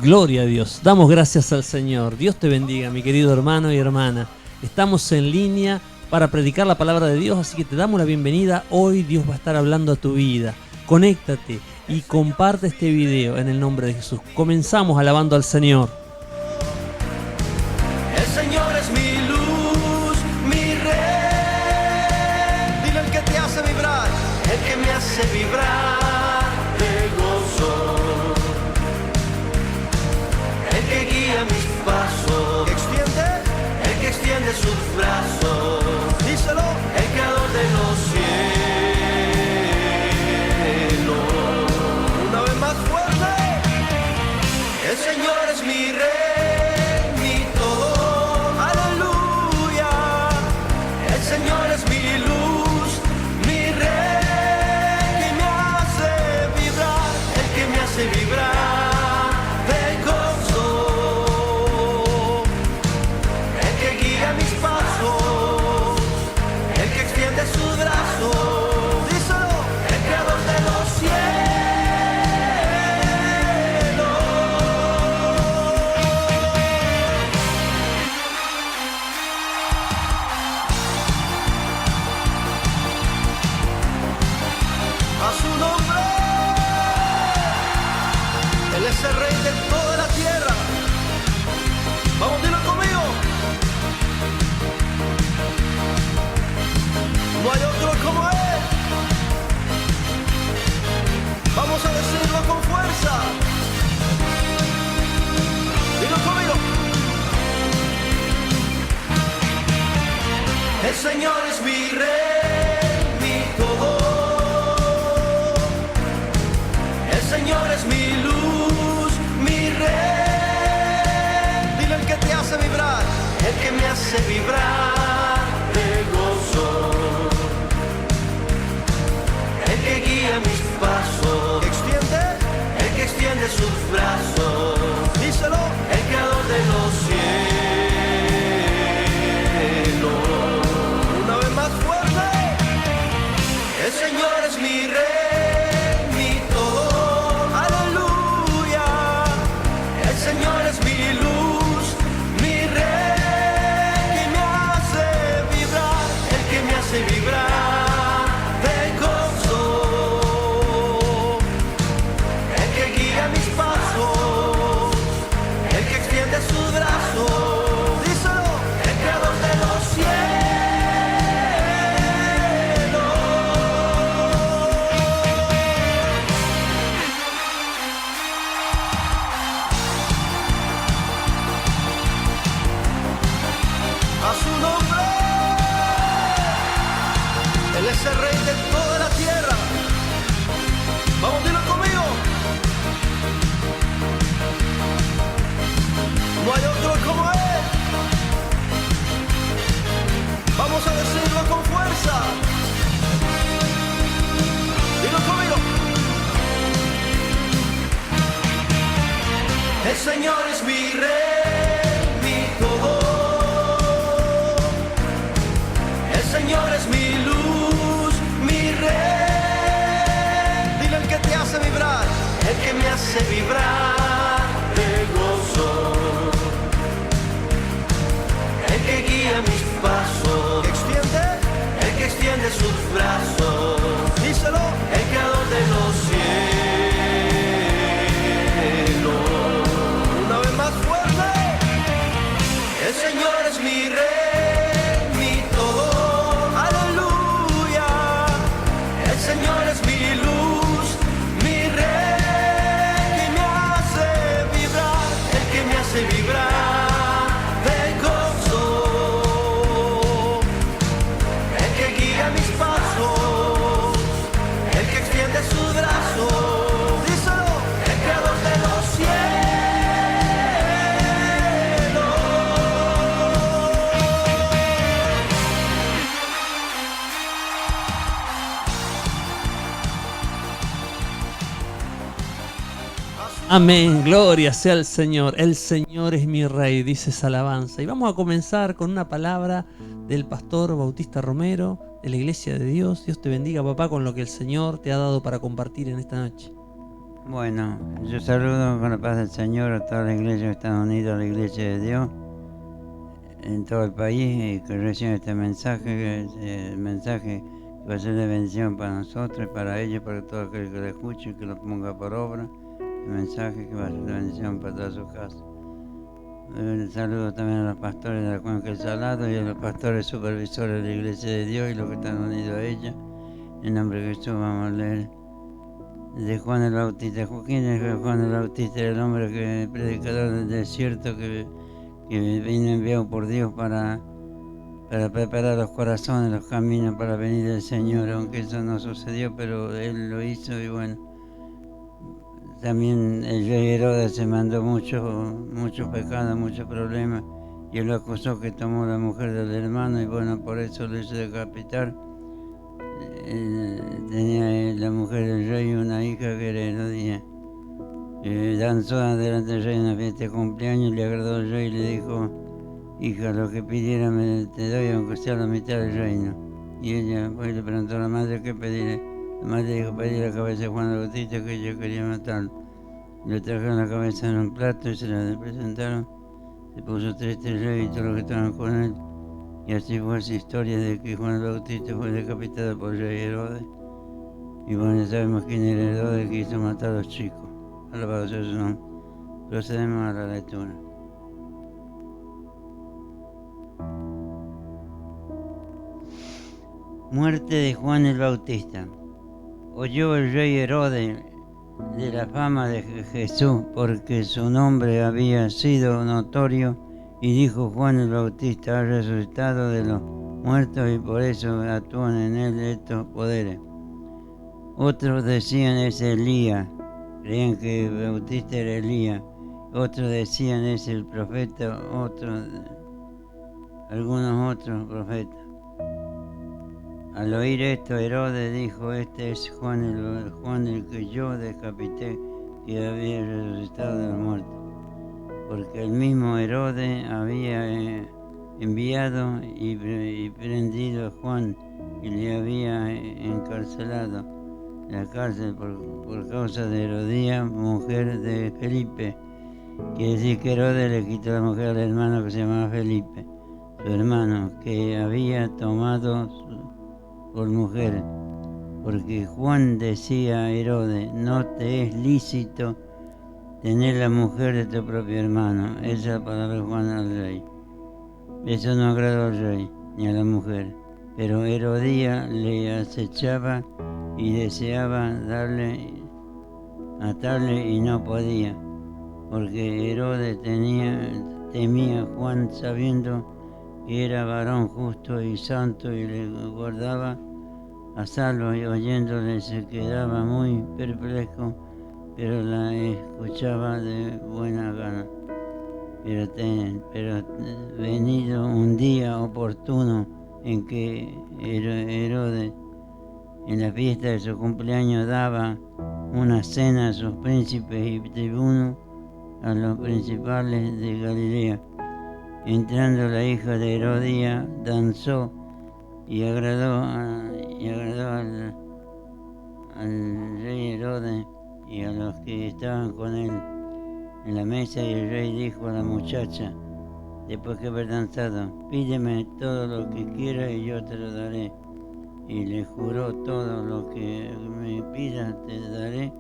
Gloria a Dios. Damos gracias al Señor. Dios te bendiga, mi querido hermano y hermana. Estamos en línea para predicar la palabra de Dios, así que te damos la bienvenida. Hoy Dios va a estar hablando a tu vida. Conéctate y comparte este video en el nombre de Jesús. Comenzamos alabando al Señor. El Señor es mi luz, mi rey. Dile el que te hace vibrar, el que me hace vibrar de gozo. El que guía mis pasos, el que extiende sus brazos. Díselo, el creador de los cielos. Una vez más fuerte. El Señor es mi rey, mi todo. Aleluya. El Señor es mi luz, mi rey, que me hace vibrar, el que me hace vibrar. Sus brazos, díselo, el creador de los cielos. A su nombre, Él es el rey de toda la tierra. Vamos, dilo conmigo. No hay otro como Él. Vamos a decirlo con fuerza. Dilo conmigo. El Señor es mi rey, mi todo. El Señor es mi luz, mi rey. Dile el que te hace vibrar, el que me hace vibrar de gozo. El que guía mis pasos, el que extiende sus brazos. Díselo, el creador de los cielos. Una vez más fuerte. El Señor es mi rey, mi todo. Aleluya. El Señor es mi luz, mi rey, que me hace vibrar, el que me hace vibrar. Sus brazos, díselo, el creador de los cielos. A su nombre, Él es el rey de toda la tierra. Vamos, dilo conmigo. No hay otro como Él. Vamos a decirlo con fuerza. Dilo conmigo. El Señor es mi rey, mi todo. El Señor es mi luz, mi rey. Dile el que te hace vibrar, el que me hace vibrar de gozo. El que guía mis pasos, el que extiende sus brazos. Díselo, el creador de los cielos. Una vez más fuerte. El Señor es mi rey, mi todo. Aleluya. El Señor es mi luz, mi rey, que me hace vibrar, el que me hace vibrar. Mis pasos, el que extiende sus brazos, díselo, el creador de los cielos. Amén, gloria sea al Señor. El Señor es mi rey, dice esa alabanza. Y vamos a comenzar con una palabra del pastor Bautista Romero, de la Iglesia de Dios. Dios te bendiga, papá, con lo que el Señor te ha dado para compartir en esta noche. Bueno, yo saludo con la paz del Señor a toda la iglesia que están unidas a la iglesia de Dios en todo el país y que reciben este mensaje, que es el mensaje que va a ser de bendición para nosotros y para ellos, para todo aquel que lo escuche y que lo ponga por obra. El mensaje que va a ser de bendición para toda su casa. Saludo también a los pastores de la Cuenca del Salado y a los pastores supervisores de la iglesia de Dios y los que están unidos a ella. En nombre de Jesús vamos a leer de Juan el Bautista. ¿Quién es Juan el Bautista? Era el hombre que predicador del desierto que vino enviado por Dios para preparar los corazones, los caminos para venir del Señor, aunque eso no sucedió, pero él lo hizo y bueno. También el rey Herodes se mandó muchos pecados, muchos problemas, y él lo acusó que tomó la mujer del hermano y bueno, por eso lo hizo decapitar. Tenía la mujer del rey una hija que era Herodía. Danzó delante del rey en una fiesta de cumpleaños, le agradó al rey y le dijo: hija, lo que pidiera te doy, aunque sea la mitad del reino. Y ella pues le preguntó a la madre qué pedirle. La madre dijo: pedir la cabeza de Juan el Bautista, que ella quería matarlo. Le trajeron la cabeza en un plato y se la presentaron. Se puso triste el rey y todos los que estaban con él. Y así fue esa historia de que Juan el Bautista fue decapitado por el rey Herodes. Y bueno, ya sabemos quién era Herodes, que hizo matar a los chicos. Alabado sea su nombre. Procedemos a la lectura. Muerte de Juan el Bautista. Oyó el rey Herodes de la fama de Jesús, porque su nombre había sido notorio, y dijo: Juan el Bautista ha resucitado de los muertos y por eso actúan en él estos poderes. Otros decían: es Elías, creían que el Bautista era Elías. Otros decían: es el profeta, algunos otros profetas. Al oír esto, Herodes dijo: este es Juan el que yo decapité, que había resucitado de los muertos. Porque el mismo Herodes había enviado y prendido a Juan y le había encarcelado en la cárcel por causa de Herodías, mujer de Felipe. Quiere decir que Herodes le quitó la mujer al hermano que se llamaba Felipe, su hermano, que había tomado por mujer, porque Juan decía a Herodes: no te es lícito tener la mujer de tu propio hermano. Esa palabra Juan al rey. Eso no agradó al rey ni a la mujer, pero Herodías le acechaba y deseaba matarle y no podía, porque Herodes temía a Juan, sabiendo que era varón justo y santo, y le guardaba a salvo, y oyéndole se quedaba muy perplejo, pero la escuchaba de buena gana. Pero venido un día oportuno en que Herodes, en la fiesta de su cumpleaños, daba una cena a sus príncipes y tribunos, a los principales de Galilea. Entrando la hija de Herodías, danzó y agradó al rey Herodes y a los que estaban con él en la mesa. Y el rey dijo a la muchacha, después que haber danzado: pídeme todo lo que quieras y yo te lo daré. Y le juró: todo lo que me pidas te daré,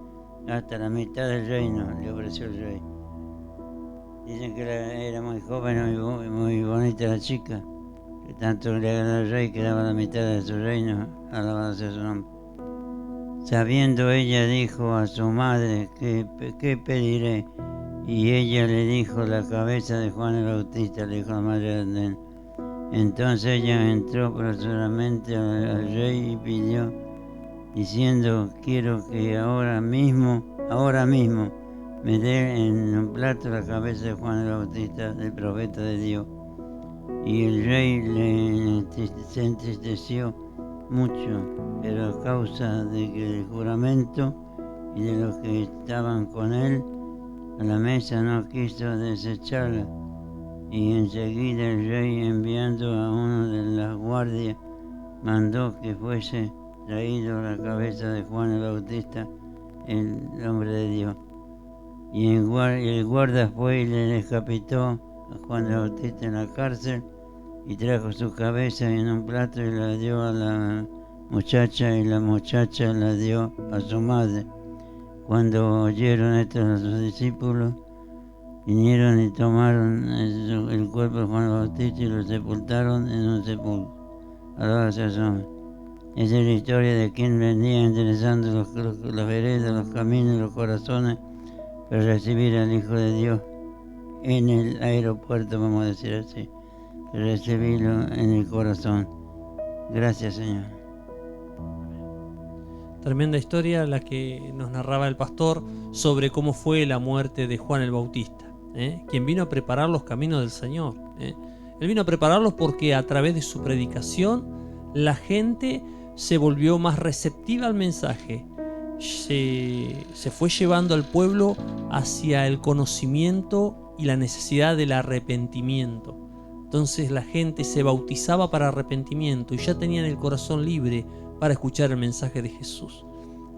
hasta la mitad del reino, le ofreció el rey. Dicen que era muy joven y muy bonita la chica, que tanto le agradó al rey que daba la mitad de su reino, alabado sea su nombre. Sabiendo ella, dijo a su madre: ¿qué pediré? Y ella le dijo: la cabeza de Juan el Bautista, le dijo a la madre de él. Entonces ella entró apresuradamente al rey y pidió, diciendo: quiero que ahora mismo, me dé en un plato la cabeza de Juan el Bautista, del profeta de Dios. Y el rey se entristeció mucho, pero a causa del juramento y de los que estaban con él a la mesa, no quiso desecharla. Y enseguida el rey, enviando a uno de las guardias, mandó que fuese traído la cabeza de Juan el Bautista el hombre de Dios. Y el guarda fue y le decapitó a Juan el Bautista en la cárcel y trajo su cabeza en un plato y la dio a la muchacha y la muchacha la dio a su madre. Cuando oyeron esto a sus discípulos, vinieron y tomaron el cuerpo de Juan el Bautista y lo sepultaron en un sepulcro. Alabado sea su nombre. Esa es la historia de quien venía enderezando las veredas, los caminos y los corazones para recibir al Hijo de Dios en el aeropuerto, vamos a decir así, recibirlo en el corazón. Gracias, Señor. Tremenda historia la que nos narraba el pastor sobre cómo fue la muerte de Juan el Bautista, quien vino a preparar los caminos del Señor. Él vino a prepararlos porque a través de su predicación la gente se volvió más receptiva al mensaje. Se fue llevando al pueblo hacia el conocimiento y la necesidad del arrepentimiento. Entonces la gente se bautizaba para arrepentimiento y ya tenían el corazón libre para escuchar el mensaje de Jesús.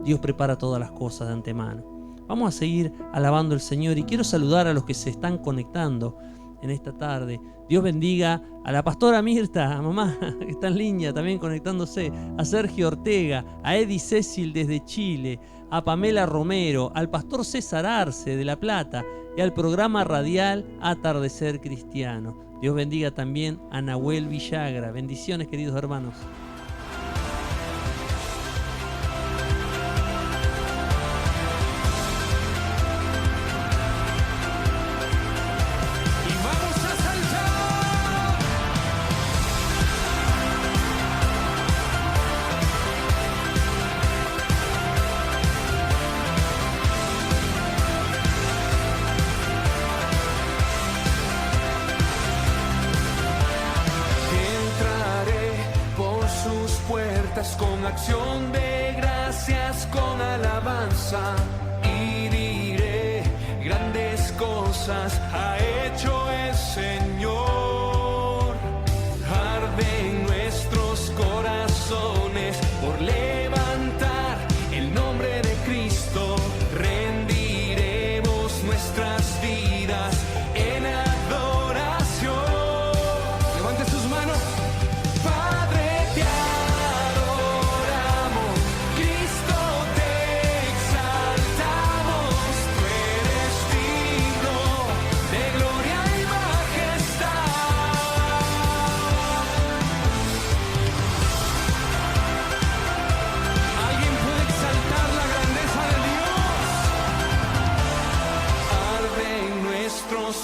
Dios prepara todas las cosas de antemano. Vamos a seguir alabando al Señor y quiero saludar a los que se están conectando en esta tarde. Dios bendiga a la pastora Mirta, a mamá que está en línea también conectándose, a Sergio Ortega, a Eddie Cecil desde Chile, a Pamela Romero, al pastor César Arce de La Plata y al programa radial Atardecer Cristiano. Dios bendiga también a Nahuel Villagra. Bendiciones, queridos hermanos. Con acción de gracias, con alabanza, y diré: grandes cosas ha hecho el Señor. Arden nuestros corazones por levantar el nombre de Cristo. Rendiremos nuestras vidas en adoración. Levante sus manos. Padre, te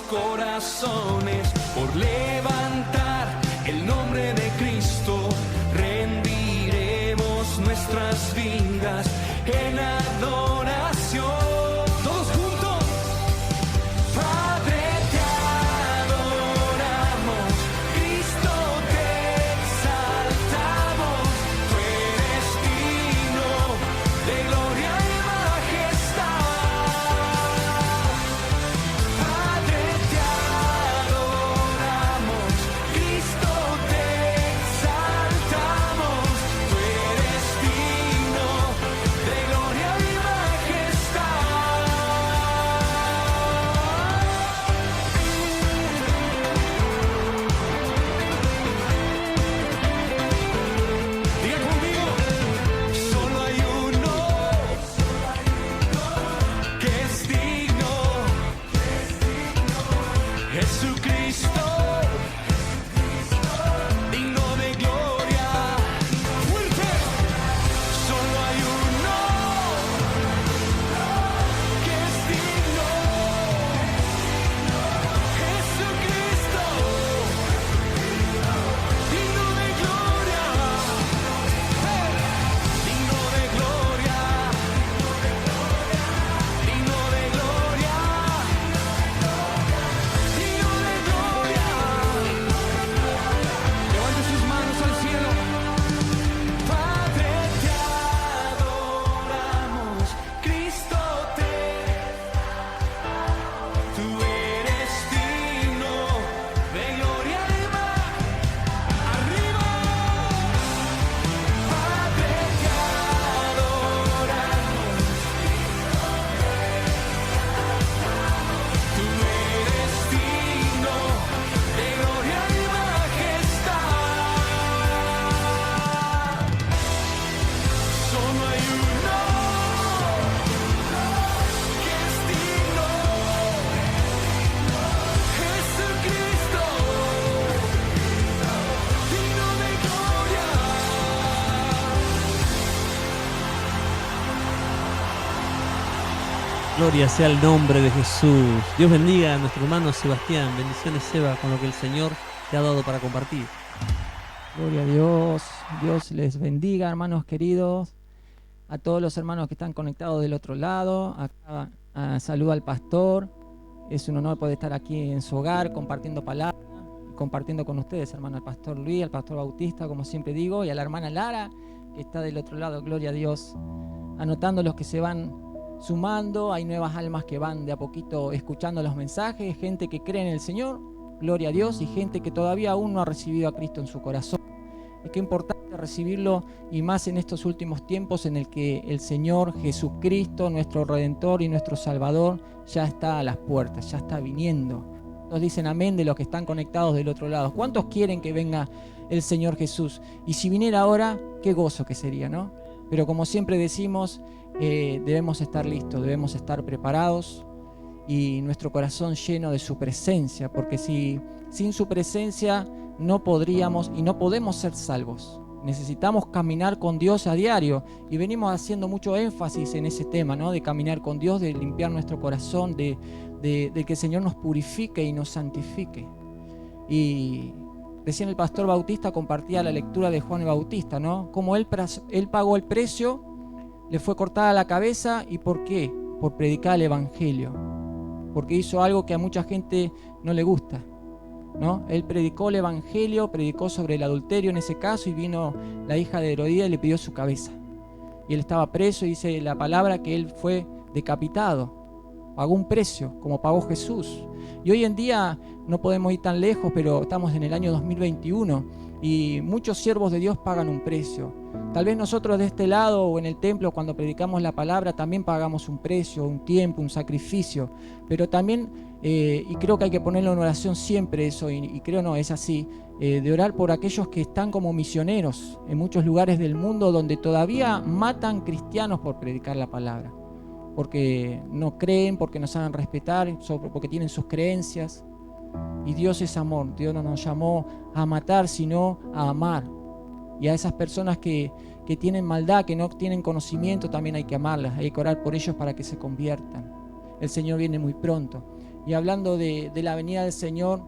corazones por levantar el nombre de Cristo. Rendiremos nuestras vidas en adoración. Todos juntos. Padre, te adoramos, Cristo, te exaltamos. Tú eres digno de gloria y majestad. Gloria Gloria sea el nombre de Jesús. Dios bendiga a nuestro hermano Sebastián. Bendiciones, Seba, con lo que el Señor te ha dado para compartir. Gloria a Dios. Dios les bendiga, hermanos queridos. A todos los hermanos que están conectados del otro lado. Acá saludo al pastor. Es un honor poder estar aquí en su hogar compartiendo palabras y compartiendo con ustedes, hermano, al pastor Luis, al pastor Bautista, como siempre digo, y a la hermana Lara, que está del otro lado. Gloria a Dios. Anotando los que se van sumando. Hay nuevas almas que van de a poquito escuchando los mensajes, gente que cree en el Señor, gloria a Dios, y gente que todavía aún no ha recibido a Cristo en su corazón. Y qué importante recibirlo, y más en estos últimos tiempos en el que el Señor Jesucristo, nuestro Redentor y nuestro Salvador, ya está a las puertas, ya está viniendo. Nos dicen amén de los que están conectados del otro lado. ¿Cuántos quieren que venga el Señor Jesús? Y si viniera ahora, qué gozo que sería, ¿no? Pero como siempre decimos, debemos estar listos, debemos estar preparados y nuestro corazón lleno de su presencia, porque sin su presencia no podríamos y no podemos ser salvos. Necesitamos caminar con Dios a diario y venimos haciendo mucho énfasis en ese tema, ¿no? De caminar con Dios, de limpiar nuestro corazón, de que el Señor nos purifique y nos santifique. Y recién el pastor Bautista compartía la lectura de Juan el Bautista, ¿no? Como él pagó el precio, le fue cortada la cabeza. ¿Y por qué? Por predicar el Evangelio. Porque hizo algo que a mucha gente no le gusta, ¿no? Él predicó el Evangelio, predicó sobre el adulterio en ese caso, y vino la hija de Herodías y le pidió su cabeza. Y él estaba preso, y dice la palabra que él fue decapitado. Pagó un precio, como pagó Jesús. Y hoy en día no podemos ir tan lejos, pero estamos en el año 2021 y muchos siervos de Dios pagan un precio. Tal vez nosotros de este lado o en el templo, cuando predicamos la palabra, también pagamos un precio, un tiempo, un sacrificio. Pero también, y creo que hay que ponerlo en oración siempre eso, y creo no, es así, de orar por aquellos que están como misioneros en muchos lugares del mundo donde todavía matan cristianos por predicar la palabra. Porque no creen, porque no saben respetar, porque tienen sus creencias. Y Dios es amor. Dios no nos llamó a matar, sino a amar. Y a esas personas que tienen maldad, que no tienen conocimiento, también hay que amarlas. Hay que orar por ellos para que se conviertan. El Señor viene muy pronto. Y hablando de la venida del Señor,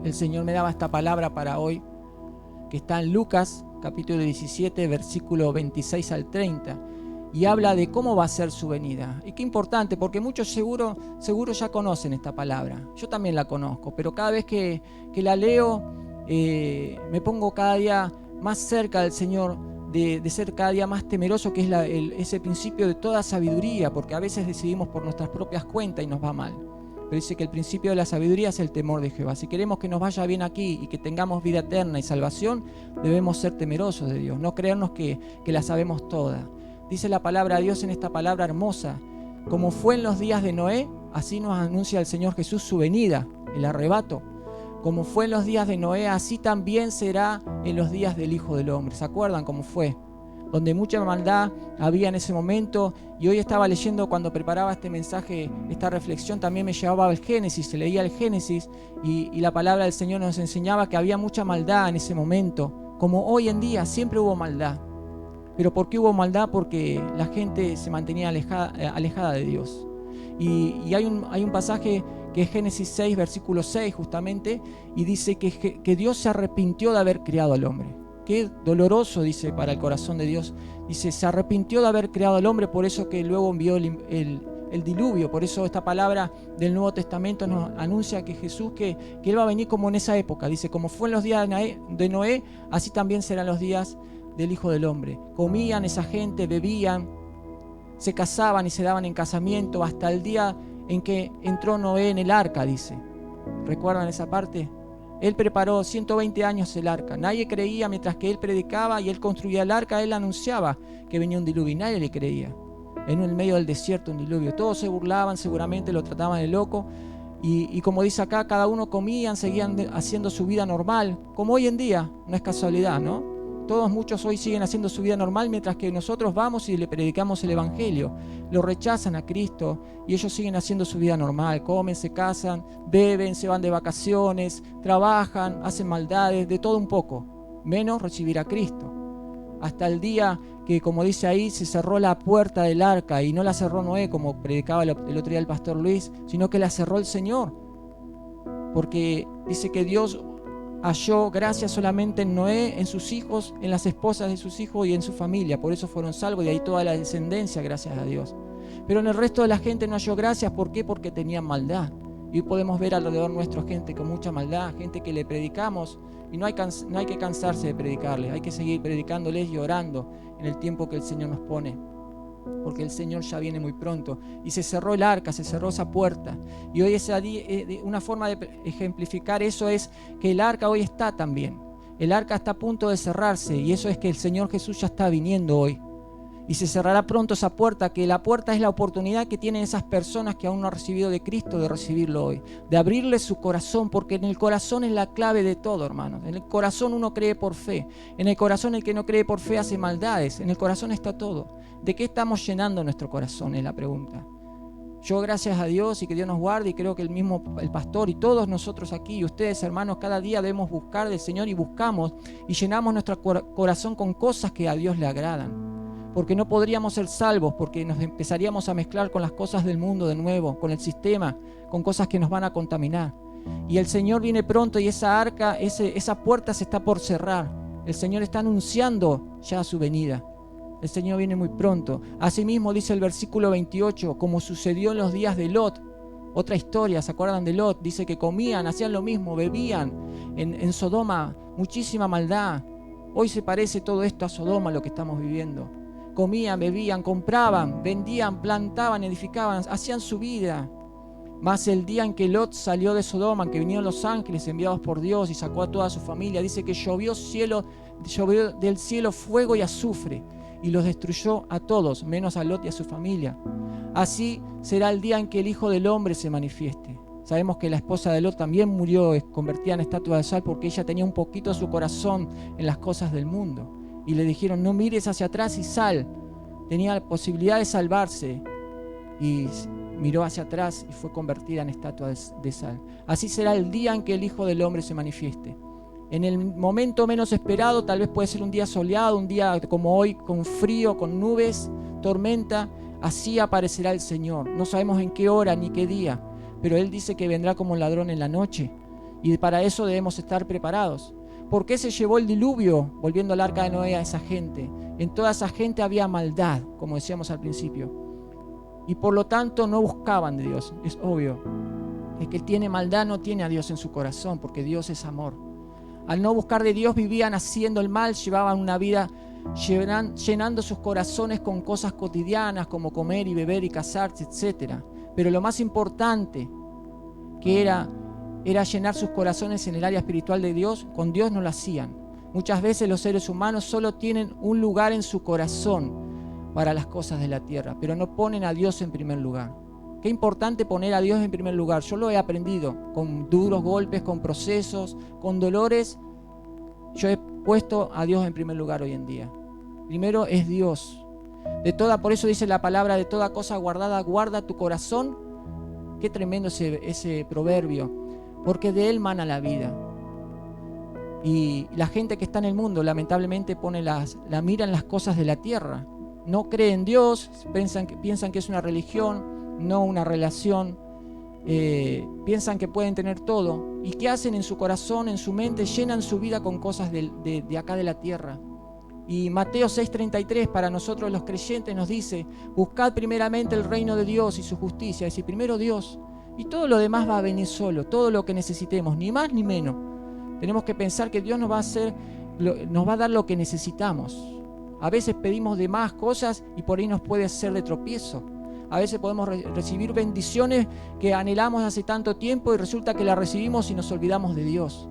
el Señor me daba esta palabra para hoy, que está en Lucas, capítulo 17, versículo 26 al 30. Y habla de cómo va a ser su venida. Y qué importante, porque muchos seguro ya conocen esta palabra. Yo también la conozco, pero cada vez que la leo, me pongo cada día más cerca del Señor, de ser cada día más temeroso, que es ese principio de toda sabiduría, porque a veces decidimos por nuestras propias cuentas y nos va mal. Pero dice que el principio de la sabiduría es el temor de Jehová. Si queremos que nos vaya bien aquí y que tengamos vida eterna y salvación, debemos ser temerosos de Dios, no creernos que la sabemos toda. Dice la palabra de Dios en esta palabra hermosa: como fue en los días de Noé, así nos anuncia el Señor Jesús su venida, el arrebato. Como fue en los días de Noé, así también será en los días del Hijo del Hombre. ¿Se acuerdan cómo fue? Donde mucha maldad había en ese momento. Y hoy estaba leyendo, cuando preparaba este mensaje, esta reflexión, también me llevaba al Génesis, se leía el Génesis, y la palabra del Señor nos enseñaba que había mucha maldad en ese momento. Como hoy en día, siempre hubo maldad. ¿Pero por qué hubo maldad? Porque la gente se mantenía alejada de Dios. Y hay un pasaje que es Génesis 6, versículo 6 justamente, y dice que Dios se arrepintió de haber creado al hombre. Qué doloroso, dice, para el corazón de Dios. Dice, se arrepintió de haber creado al hombre, por eso que luego envió el diluvio. Por eso esta palabra del Nuevo Testamento nos anuncia que Jesús, que Él va a venir como en esa época. Dice, como fue en los días de Noé, así también serán los días del Hijo del Hombre. Comían esa gente, bebían, se casaban y se daban en casamiento hasta el día en que entró Noé en el arca, dice. ¿Recuerdan esa parte? Él preparó 120 años el arca. Nadie creía, mientras que él predicaba y él construía el arca, él anunciaba que venía un diluvio y nadie le creía. En el medio del desierto un diluvio. Todos se burlaban, seguramente lo trataban de loco. Y como dice acá, cada uno comían, seguían haciendo su vida normal, como hoy en día. No es casualidad, ¿no? Muchos hoy siguen haciendo su vida normal, mientras que nosotros vamos y le predicamos el Evangelio. Lo rechazan a Cristo y ellos siguen haciendo su vida normal. Comen, se casan, beben, se van de vacaciones, trabajan, hacen maldades, de todo un poco, menos recibir a Cristo. hasta el día que, como dice ahí, se cerró la puerta del arca, y no la cerró Noé, como predicaba el otro día el pastor Luis, sino que la cerró el Señor, porque dice que Dios halló gracia solamente en Noé, en sus hijos, en las esposas de sus hijos y en su familia. Por eso fueron salvos, de ahí toda la descendencia, gracias a Dios. Pero en el resto de la gente no halló gracias. ¿Por qué? Porque tenían maldad. Y hoy podemos ver alrededor nuestro gente con mucha maldad, gente que le predicamos y no hay que cansarse de predicarles, hay que seguir predicándoles y orando en el tiempo que el Señor nos pone, porque el Señor ya viene muy pronto. Y se cerró el arca, se cerró esa puerta. Y hoy una forma de ejemplificar eso es que el arca hoy está también. El arca está a punto de cerrarse, y eso es que el Señor Jesús ya está viniendo hoy. Y se cerrará pronto esa puerta, que la puerta es la oportunidad que tienen esas personas que aún no han recibido de Cristo de recibirlo hoy, de abrirle su corazón, porque en el corazón es la clave de todo, hermanos. En el corazón uno cree por fe, en el corazón el que no cree por fe hace maldades, en el corazón está todo. ¿De qué estamos llenando nuestro corazón? Es la pregunta. Yo, gracias a Dios, y que Dios nos guarde, y creo que el pastor y todos nosotros aquí, y ustedes, hermanos, cada día debemos buscar del Señor, y buscamos y llenamos nuestro corazón con cosas que a Dios le agradan. Porque no podríamos ser salvos, porque nos empezaríamos a mezclar con las cosas del mundo de nuevo, con el sistema, con cosas que nos van a contaminar. Y el Señor viene pronto, y esa arca, esa puerta se está por cerrar. El Señor está anunciando ya su venida. El Señor viene muy pronto. Asimismo dice el versículo 28, como sucedió en los días de Lot. Otra historia, ¿se acuerdan de Lot? Dice que comían, hacían lo mismo, bebían. En Sodoma, muchísima maldad. Hoy se parece todo esto a Sodoma, lo que estamos viviendo. Comían, bebían, compraban, vendían, plantaban, edificaban, hacían su vida. Mas el día en que Lot salió de Sodoma, en que vinieron los ángeles enviados por Dios y sacó a toda su familia, dice que llovió del cielo fuego y azufre, y los destruyó a todos, menos a Lot y a su familia. Así será el día en que el Hijo del Hombre se manifieste. Sabemos que la esposa de Lot también murió, convertida en estatua de sal, porque ella tenía un poquito su corazón en las cosas del mundo. Y le dijeron, no mires hacia atrás y sal. Tenía la posibilidad de salvarse, y miró hacia atrás y fue convertida en estatua de sal. Así será el día en que el Hijo del Hombre se manifieste. En el momento menos esperado, tal vez puede ser un día soleado, un día como hoy, con frío, con nubes, tormenta. Así aparecerá el Señor. No sabemos en qué hora ni qué día, pero Él dice que vendrá como un ladrón en la noche, y para eso debemos estar preparados. ¿Por qué se llevó el diluvio, volviendo al arca de Noé, a esa gente? En toda esa gente había maldad, como decíamos al principio, y por lo tanto no buscaban de Dios. Es obvio, el que tiene maldad no tiene a Dios en su corazón, porque Dios es amor. Al no buscar de Dios, vivían haciendo el mal, llevaban una vida llenando sus corazones con cosas cotidianas como comer y beber y casarse, etc. Pero lo más importante, que era llenar sus corazones en el área espiritual de Dios, con Dios no lo hacían. Muchas veces los seres humanos solo tienen un lugar en su corazón para las cosas de la tierra, pero no ponen a Dios en primer lugar. Qué importante poner a Dios en primer lugar. Yo lo he aprendido con duros golpes, con procesos, con dolores. Yo he puesto a Dios en primer lugar hoy en día. Primero es Dios. Por eso dice la palabra, de toda cosa guardada, guarda tu corazón. Qué tremendo ese proverbio, porque de él mana la vida. Y la gente que está en el mundo lamentablemente pone la mira en las cosas de la tierra. No cree en Dios, piensan que es una religión, no una relación. Piensan que pueden tener todo. ¿Y qué hacen en su corazón, en su mente? Llenan su vida con cosas de acá de la tierra. Y Mateo 6:33 para nosotros los creyentes nos dice: buscad primeramente el reino de Dios y su justicia. Es decir, primero Dios, y todo lo demás va a venir solo, todo lo que necesitemos, ni más ni menos. Tenemos que pensar que Dios nos va a dar lo que necesitamos. A veces pedimos de más cosas y por ahí nos puede ser de tropiezo. A veces podemos recibir bendiciones que anhelamos hace tanto tiempo y resulta que las recibimos y nos olvidamos de Dios.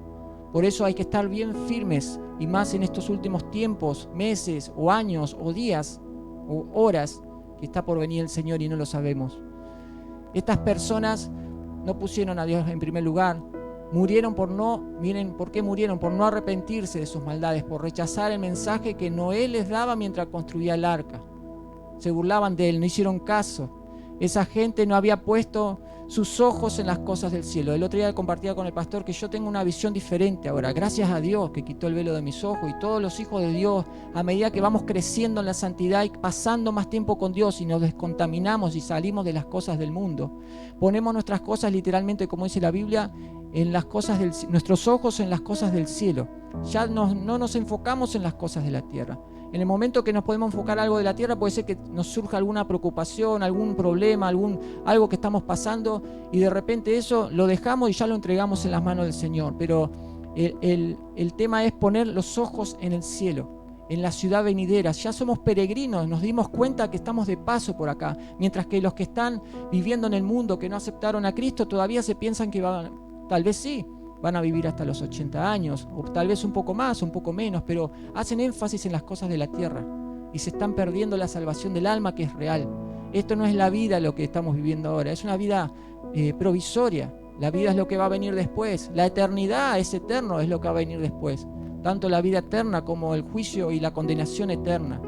Por eso hay que estar bien firmes, y más en estos últimos tiempos, meses o años o días o horas que está por venir el Señor y no lo sabemos. Estas personas no pusieron a Dios en primer lugar. Miren por qué murieron, por no arrepentirse de sus maldades, por rechazar el mensaje que Noé les daba mientras construía el arca. Se burlaban de él, no hicieron caso. Esa gente no había puesto sus ojos en las cosas del cielo. El otro día compartía con el pastor que yo tengo una visión diferente ahora, gracias a Dios que quitó el velo de mis ojos, y todos los hijos de Dios, a medida que vamos creciendo en la santidad y pasando más tiempo con Dios y nos descontaminamos y salimos de las cosas del mundo, ponemos nuestras cosas literalmente, como dice la Biblia, en las cosas nuestros ojos en las cosas del cielo. Ya no nos enfocamos en las cosas de la tierra. En el momento que nos podemos enfocar algo de la tierra, puede ser que nos surja alguna preocupación, algún problema, algo que estamos pasando, y de repente eso lo dejamos y ya lo entregamos en las manos del Señor. Pero el tema es poner los ojos en el cielo, en la ciudad venidera. Ya somos peregrinos, nos dimos cuenta que estamos de paso por acá, mientras que los que están viviendo en el mundo, que no aceptaron a Cristo, todavía se piensan que tal vez sí, van a vivir hasta los 80 años, o tal vez un poco más, un poco menos, pero hacen énfasis en las cosas de la tierra y se están perdiendo la salvación del alma, que es real. Esto no es la vida lo que estamos viviendo ahora, es una vida provisoria. La vida es lo que va a venir después. La eternidad es eterno, es lo que va a venir después. Tanto la vida eterna como el juicio y la condenación eterna,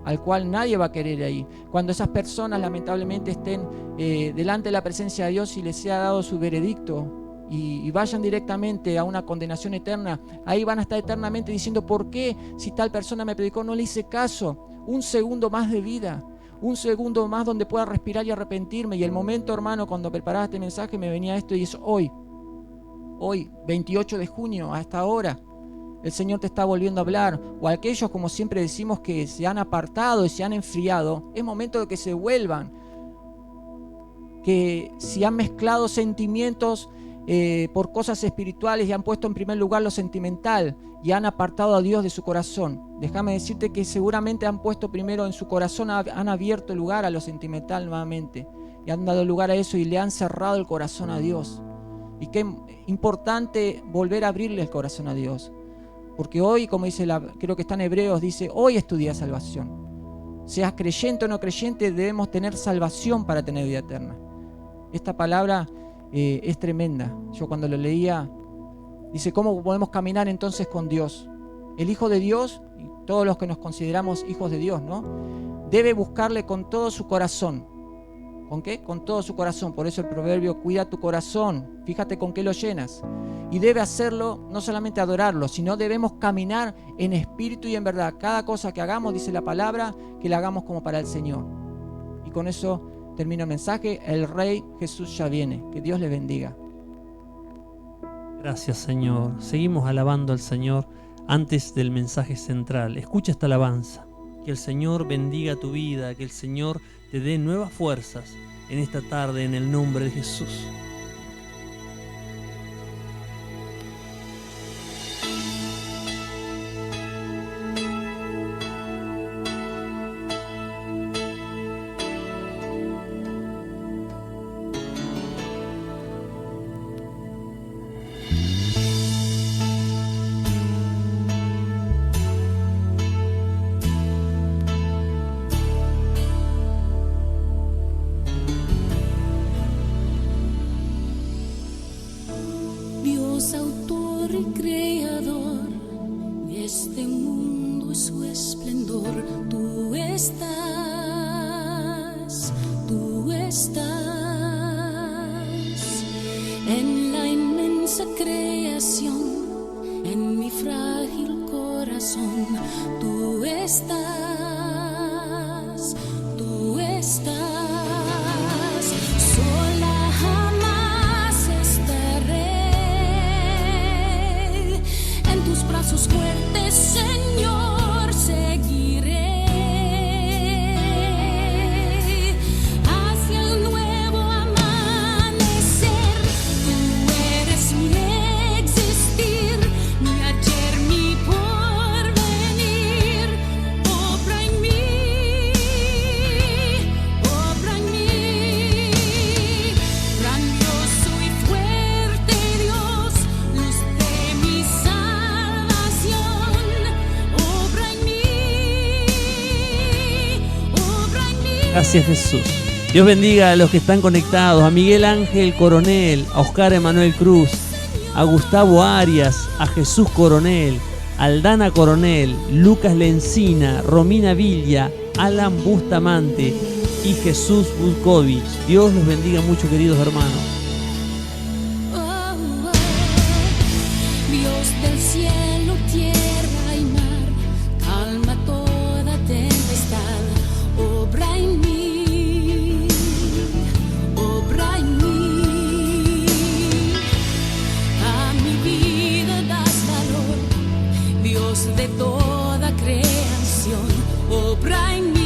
al cual nadie va a querer ahí. Cuando esas personas lamentablemente estén delante de la presencia de Dios y les sea dado su veredicto, y vayan directamente a una condenación eterna, ahí van a estar eternamente diciendo: ¿por qué, si tal persona me predicó, no le hice caso? Un segundo más de vida, un segundo más donde pueda respirar y arrepentirme. Y el momento, hermano, cuando preparaba este mensaje me venía esto, y es hoy, 28 de junio, a esta hora el Señor te está volviendo a hablar. O aquellos, como siempre decimos, que se han apartado y se han enfriado, es momento de que se vuelvan. Que si han mezclado sentimientos por cosas espirituales y han puesto en primer lugar lo sentimental y han apartado a Dios de su corazón, déjame decirte que seguramente han puesto primero en su corazón, han abierto lugar a lo sentimental nuevamente y han dado lugar a eso y le han cerrado el corazón a Dios. Y qué importante volver a abrirle el corazón a Dios, porque hoy, como dice, creo que está en Hebreos, dice: hoy es tu día de salvación. Seas creyente o no creyente, debemos tener salvación para tener vida eterna. Esta palabra es tremenda. Yo cuando lo leía, dice: ¿cómo podemos caminar entonces con Dios? El Hijo de Dios, y todos los que nos consideramos hijos de Dios, ¿no?, debe buscarle con todo su corazón. ¿Con qué? Con todo su corazón. Por eso el proverbio: cuida tu corazón, fíjate con qué lo llenas. Y debe hacerlo, no solamente adorarlo, sino debemos caminar en espíritu y en verdad. Cada cosa que hagamos, dice la palabra, que la hagamos como para el Señor. Y con eso termino el mensaje. El Rey Jesús ya viene. Que Dios les bendiga. Gracias, Señor. Seguimos alabando al Señor antes del mensaje central. Escucha esta alabanza. Que el Señor bendiga tu vida, que el Señor te dé nuevas fuerzas en esta tarde, en el nombre de Jesús. Dios, autor y creador de este mundo y su esplendor, tú estás en la inmensa creación, en mi frágil corazón, tú estás. Sola jamás estaré, en tus brazos fuertes, Señor, seguiré hacia el nuevo amanecer. Tú eres mi existir, mi ayer, mi porvenir. Obra en mí, grandioso y fuerte Dios, luz de mi salvación. Obra en mí, obra en mí. Gracias, Jesús. Dios bendiga a los que están conectados, a Miguel Ángel Coronel, a Oscar Emanuel Cruz, a Gustavo Arias, a Jesús Coronel, a Aldana Coronel, Lucas Lencina, Romina Villa, Alan Bustamante, y Jesús Budkovich. Dios los bendiga mucho, queridos hermanos. Dios del cielo, tierra y mar, calma toda tempestad, obra en mí, obra en mí. A mi vida das valor, Dios de toda creación, obra en mí.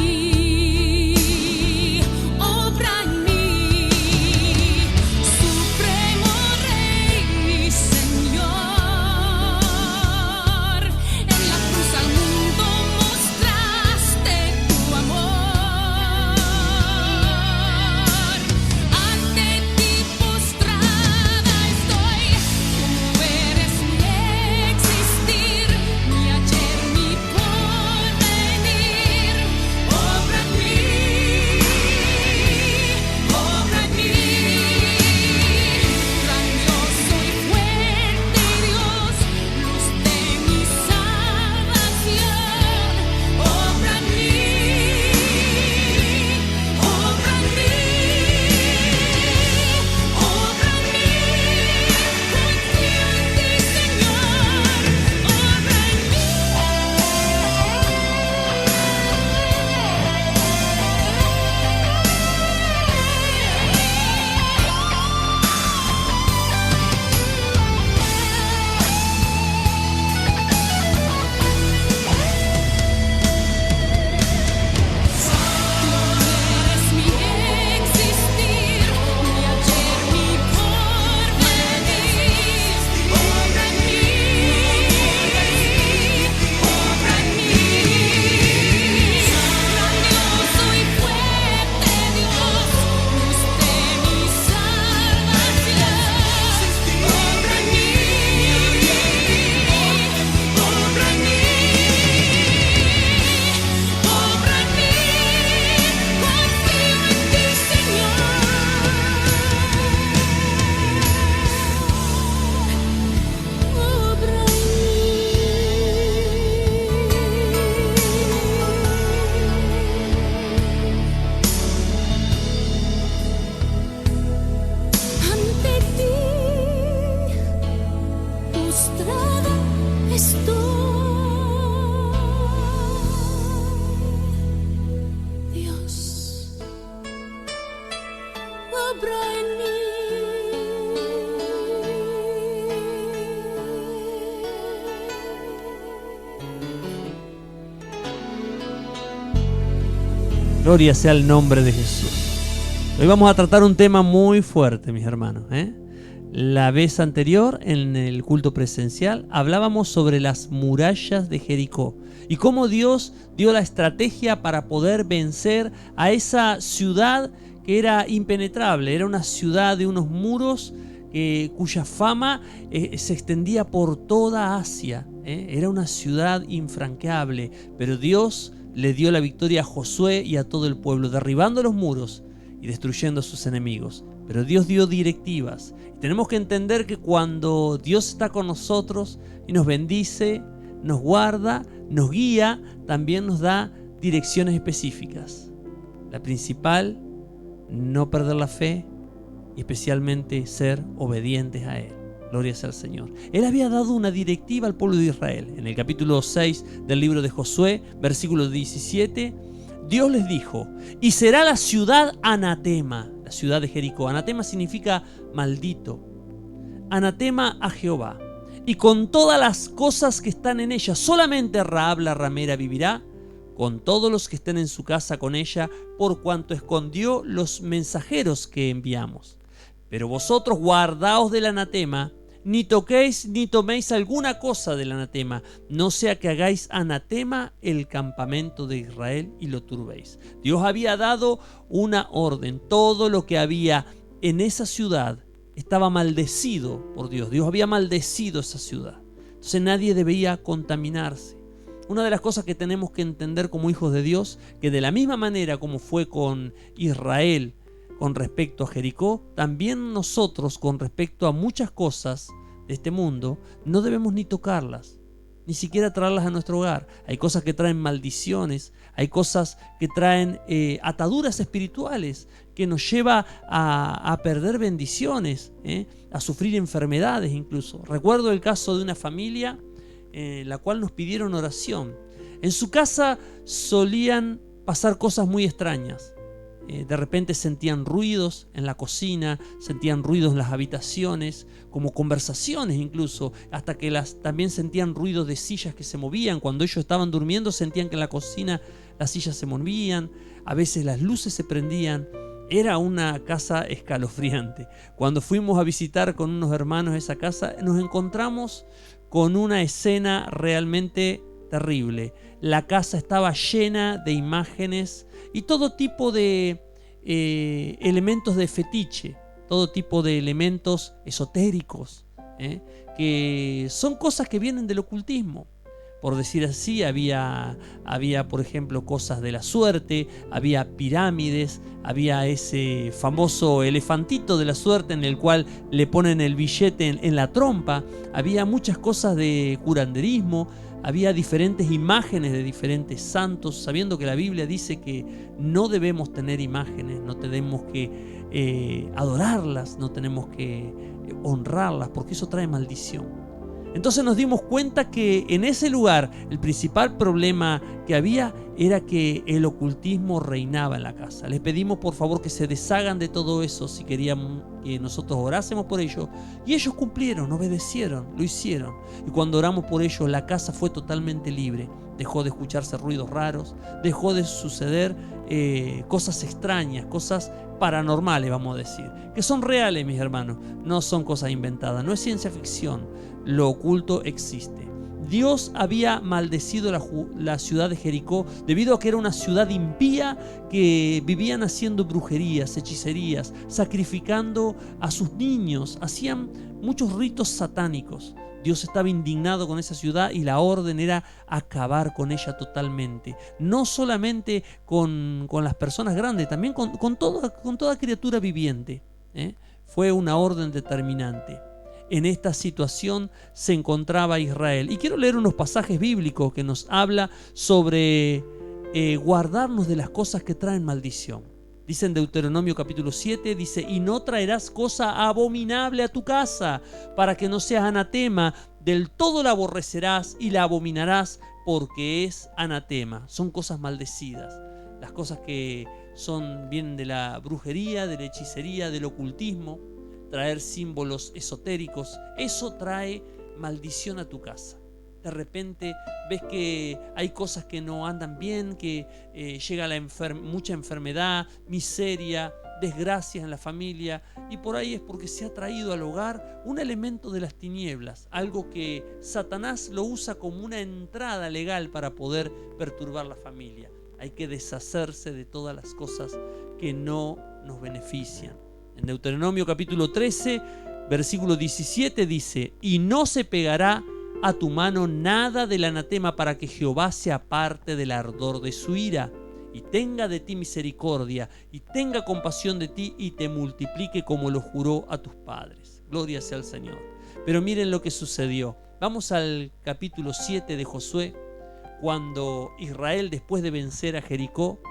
Gloria sea el nombre de Jesús. Hoy vamos a tratar un tema muy fuerte, mis hermanos. La vez anterior, en el culto presencial, hablábamos sobre las murallas de Jericó y cómo Dios dio la estrategia para poder vencer a esa ciudad que era impenetrable. Era una ciudad de unos muros cuya fama se extendía por toda Asia. Era una ciudad infranqueable, pero Dios le dio la victoria a Josué y a todo el pueblo, derribando los muros y destruyendo a sus enemigos. Pero Dios dio directivas. Tenemos que entender que cuando Dios está con nosotros y nos bendice, nos guarda, nos guía, también nos da direcciones específicas. La principal, no perder la fe y especialmente ser obedientes a Él. Gloria sea al Señor. Él había dado una directiva al pueblo de Israel. En el capítulo 6 del libro de Josué, versículo 17, Dios les dijo: y será la ciudad anatema, la ciudad de Jericó. Anatema significa maldito. Anatema a Jehová. Y con todas las cosas que están en ella, solamente Rahab la ramera vivirá, con todos los que estén en su casa con ella, por cuanto escondió los mensajeros que enviamos. Pero vosotros guardaos del anatema, ni toquéis ni toméis alguna cosa del anatema, no sea que hagáis anatema el campamento de Israel y lo turbéis. Dios había dado una orden. Todo lo que había en esa ciudad estaba maldecido por Dios. Dios había maldecido esa ciudad. Entonces nadie debía contaminarse. Una de las cosas que tenemos que entender como hijos de Dios, que de la misma manera como fue con Israel con respecto a Jericó, también nosotros con respecto a muchas cosas de este mundo no debemos ni tocarlas. ni siquiera traerlas a nuestro hogar. Hay cosas que traen maldiciones, hay cosas que traen ataduras espirituales, que nos lleva a perder bendiciones, a sufrir enfermedades incluso. Recuerdo el caso de una familia en la cual nos pidieron oración. En su casa solían pasar cosas muy extrañas. De repente sentían ruidos en la cocina, sentían ruidos en las habitaciones, como conversaciones incluso, hasta que también sentían ruidos de sillas que se movían. Cuando ellos estaban durmiendo sentían que en la cocina las sillas se movían, a veces las luces se prendían. Era una casa escalofriante. Cuando fuimos a visitar con unos hermanos esa casa, nos encontramos con una escena realmente terrible. La casa estaba llena de imágenes y todo tipo de elementos de fetiche, todo tipo de elementos esotéricos, que son cosas que vienen del ocultismo. Por decir así, había por ejemplo cosas de la suerte, había pirámides, había ese famoso elefantito de la suerte en el cual le ponen el billete en la trompa, había muchas cosas de curanderismo, había diferentes imágenes de diferentes santos, sabiendo que la Biblia dice que no debemos tener imágenes, no tenemos que adorarlas, no tenemos que honrarlas, porque eso trae maldición. Entonces nos dimos cuenta que en ese lugar el principal problema que había era que el ocultismo reinaba en la casa. Les pedimos por favor que se deshagan de todo eso si querían que nosotros orásemos por ellos. Y ellos cumplieron, obedecieron, lo hicieron. Y cuando oramos por ellos, la casa fue totalmente libre. Dejó de escucharse ruidos raros, dejó de suceder cosas extrañas, cosas paranormales, vamos a decir, que son reales, mis hermanos, no son cosas inventadas, no es ciencia ficción, lo oculto existe. Dios había maldecido la ciudad de Jericó debido a que era una ciudad impía, que vivían haciendo brujerías, hechicerías, sacrificando a sus niños, hacían muchos ritos satánicos. Dios estaba indignado con esa ciudad y la orden era acabar con ella totalmente. No solamente con las personas grandes, también con toda criatura viviente. Fue una orden determinante. En esta situación se encontraba Israel. Y quiero leer unos pasajes bíblicos que nos habla sobre guardarnos de las cosas que traen maldición. Dice en Deuteronomio capítulo 7, dice: y no traerás cosa abominable a tu casa, para que no seas anatema, del todo la aborrecerás y la abominarás, porque es anatema. Son cosas maldecidas. Las cosas que vienen de la brujería, de la hechicería, del ocultismo, traer símbolos esotéricos, eso trae maldición a tu casa. De repente ves que hay cosas que no andan bien, que llega mucha enfermedad, miseria, desgracias en la familia, y por ahí es porque se ha traído al hogar un elemento de las tinieblas, algo que Satanás lo usa como una entrada legal para poder perturbar la familia. Hay que deshacerse de todas las cosas que no nos benefician. En Deuteronomio capítulo 13, versículo 17 dice: y no se pegará a tu mano nada del anatema, para que Jehová se aparte del ardor de su ira, y tenga de ti misericordia, y tenga compasión de ti, y te multiplique como lo juró a tus padres. Gloria sea al Señor. Pero miren lo que sucedió. Vamos al capítulo 7 de Josué, cuando Israel, después de vencer a Jericó,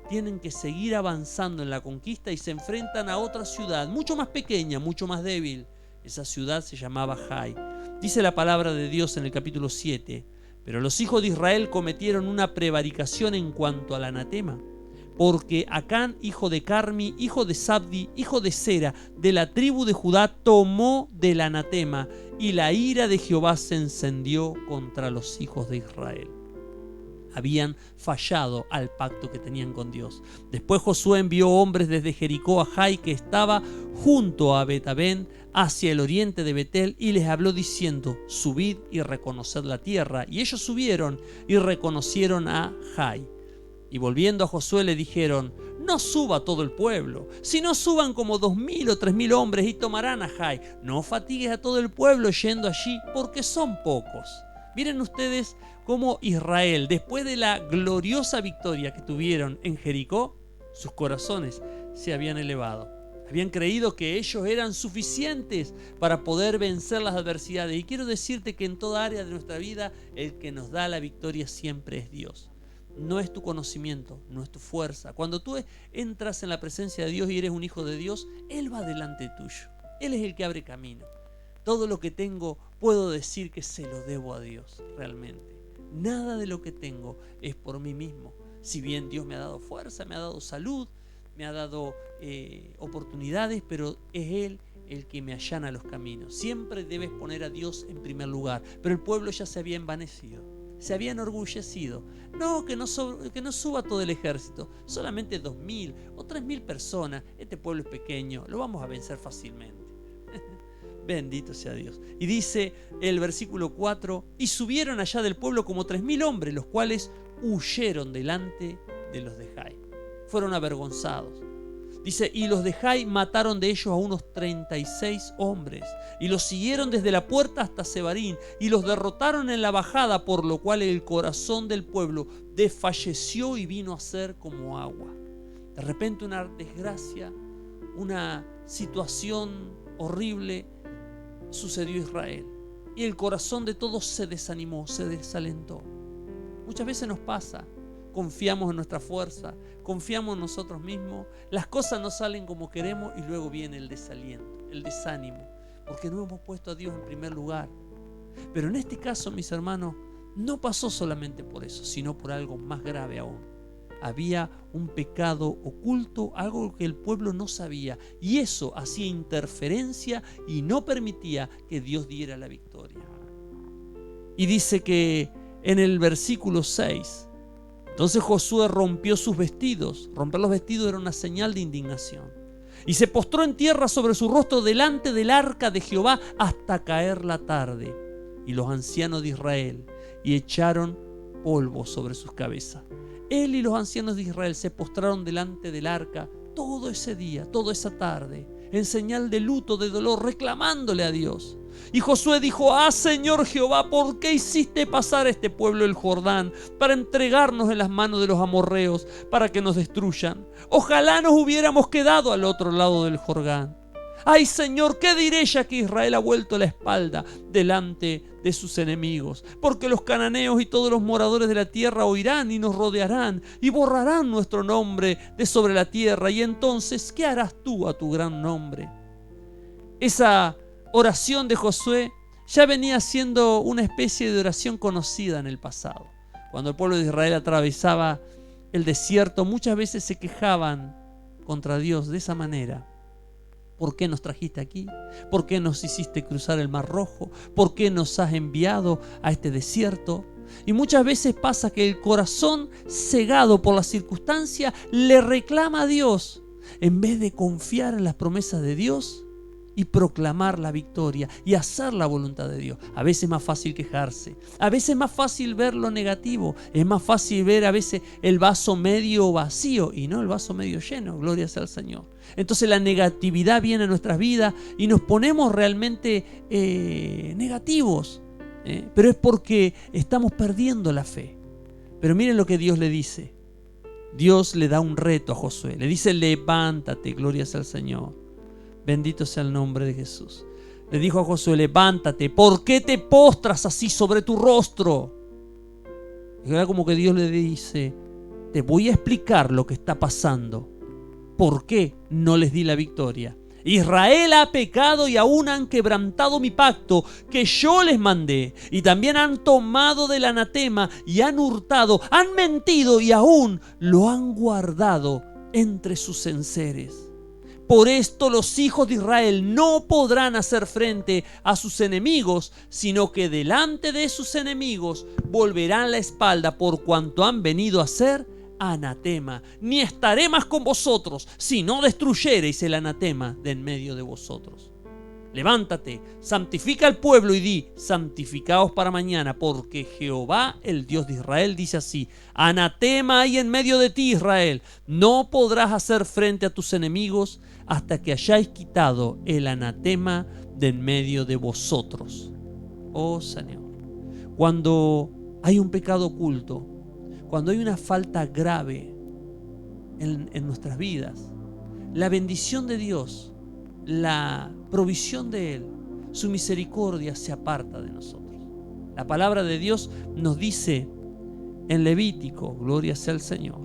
tienen que seguir avanzando en la conquista y se enfrentan a otra ciudad, mucho más pequeña, mucho más débil. Esa ciudad se llamaba Jai. Dice la palabra de Dios en el capítulo 7: pero los hijos de Israel cometieron una prevaricación en cuanto al anatema, porque Acán, hijo de Carmi, hijo de Sabdi, hijo de Sera, de la tribu de Judá, tomó del anatema, y la ira de Jehová se encendió contra los hijos de Israel. Habían fallado al pacto que tenían con Dios. Después Josué envió hombres desde Jericó a Jai, que estaba junto a Betabén, hacia el oriente de Betel, y les habló diciendo: subid y reconoced la tierra. Y ellos subieron y reconocieron a Jai. Y volviendo a Josué le dijeron: no suba todo el pueblo, sino suban como 2,000 o 3,000 hombres y tomarán a Jai. No fatigues a todo el pueblo yendo allí, porque son pocos. Miren ustedes cómo Israel, después de la gloriosa victoria que tuvieron en Jericó, sus corazones se habían elevado. Habían creído que ellos eran suficientes para poder vencer las adversidades. Y quiero decirte que en toda área de nuestra vida, el que nos da la victoria siempre es Dios. No es tu conocimiento, no es tu fuerza. Cuando tú entras en la presencia de Dios y eres un hijo de Dios, Él va delante tuyo. Él es el que abre camino. Todo lo que tengo puedo decir que se lo debo a Dios, realmente. Nada de lo que tengo es por mí mismo. Si bien Dios me ha dado fuerza, me ha dado salud, me ha dado oportunidades, pero es Él el que me allana los caminos. Siempre debes poner a Dios en primer lugar. Pero el pueblo ya se había envanecido, se había enorgullecido. No, que no suba todo el ejército, solamente 2.000 o 3.000 personas. Este pueblo es pequeño, lo vamos a vencer fácilmente. Bendito sea Dios. Y dice el versículo 4: y subieron allá del pueblo como 3.000 hombres, los cuales huyeron delante de los de Jai. Fueron avergonzados. Dice, y los de Jai mataron de ellos a unos 36 hombres, y los siguieron desde la puerta hasta Sebarín, y los derrotaron en la bajada, por lo cual el corazón del pueblo desfalleció y vino a ser como agua. De repente una desgracia, una situación horrible sucedió a Israel, y el corazón de todos se desanimó, se desalentó. Muchas veces nos pasa. Confiamos en nuestra fuerza, confiamos en nosotros mismos, las cosas no salen como queremos y luego viene el desaliento, el desánimo, porque no hemos puesto a Dios en primer lugar. Pero en este caso, mis hermanos, no pasó solamente por eso, sino por algo más grave aún. Había un pecado oculto, algo que el pueblo no sabía, y eso hacía interferencia y no permitía que Dios diera la victoria. Y dice que en el versículo 6, entonces Josué rompió sus vestidos. Romper los vestidos era una señal de indignación. Y se postró en tierra sobre su rostro delante del arca de Jehová hasta caer la tarde. Y los ancianos de Israel y echaron polvo sobre sus cabezas. Él y los ancianos de Israel se postraron delante del arca todo ese día, toda esa tarde, en señal de luto, de dolor, reclamándole a Dios. Y Josué dijo: ah, Señor Jehová, ¿por qué hiciste pasar a este pueblo el Jordán para entregarnos en las manos de los amorreos para que nos destruyan? Ojalá nos hubiéramos quedado al otro lado del Jordán. Ay, Señor, ¿qué diré ya que Israel ha vuelto la espalda delante de sus enemigos? Porque los cananeos y todos los moradores de la tierra oirán y nos rodearán y borrarán nuestro nombre de sobre la tierra. Y entonces, ¿qué harás tú a tu gran nombre? Esa oración de Josué ya venía siendo una especie de oración conocida en el pasado. Cuando el pueblo de Israel atravesaba el desierto, muchas veces se quejaban contra Dios de esa manera. ¿Por qué nos trajiste aquí? ¿Por qué nos hiciste cruzar el Mar Rojo? ¿Por qué nos has enviado a este desierto? Y muchas veces pasa que el corazón cegado por la circunstancia le reclama a Dios, en vez de confiar en las promesas de Dios y proclamar la victoria y hacer la voluntad de Dios. A veces es más fácil quejarse, a veces es más fácil ver lo negativo, es más fácil ver a veces el vaso medio vacío y no el vaso medio lleno. Gloria sea al Señor. Entonces la negatividad viene a nuestras vidas y nos ponemos realmente negativos, pero es porque estamos perdiendo la fe. Pero miren lo que Dios le dice. Dios le da un reto a Josué, le dice: levántate, gloria sea al Señor. Bendito sea el nombre de Jesús. Le dijo a Josué: levántate, ¿por qué te postras así sobre tu rostro? Y era como que Dios le dice: te voy a explicar lo que está pasando. ¿Por qué no les di la victoria? Israel ha pecado y aún han quebrantado mi pacto que yo les mandé. Y también han tomado del anatema y han hurtado, han mentido y aún lo han guardado entre sus enseres. Por esto los hijos de Israel no podrán hacer frente a sus enemigos, sino que delante de sus enemigos volverán la espalda, por cuanto han venido a ser anatema. Ni estaré más con vosotros, si no destruyereis el anatema de en medio de vosotros. Levántate, santifica al pueblo y di: santificaos para mañana, porque Jehová, el Dios de Israel, dice así: anatema hay en medio de ti, Israel. No podrás hacer frente a tus enemigos hasta que hayáis quitado el anatema de en medio de vosotros. Oh Señor, cuando hay un pecado oculto, cuando hay una falta grave en nuestras vidas, la bendición de Dios, la provisión de Él, su misericordia se aparta de nosotros. La palabra de Dios nos dice en Levítico, gloria sea al Señor,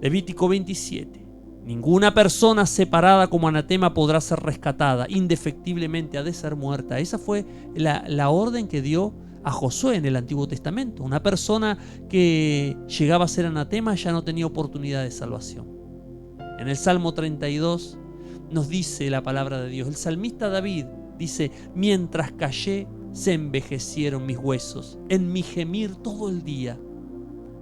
Levítico 27, ninguna persona separada como anatema podrá ser rescatada, indefectiblemente ha de ser muerta. Esa fue la orden que dio a Josué en el Antiguo Testamento. Una persona que llegaba a ser anatema ya no tenía oportunidad de salvación. En el Salmo 32 nos dice la palabra de Dios, el salmista David dice: mientras callé se envejecieron mis huesos, en mi gemir todo el día.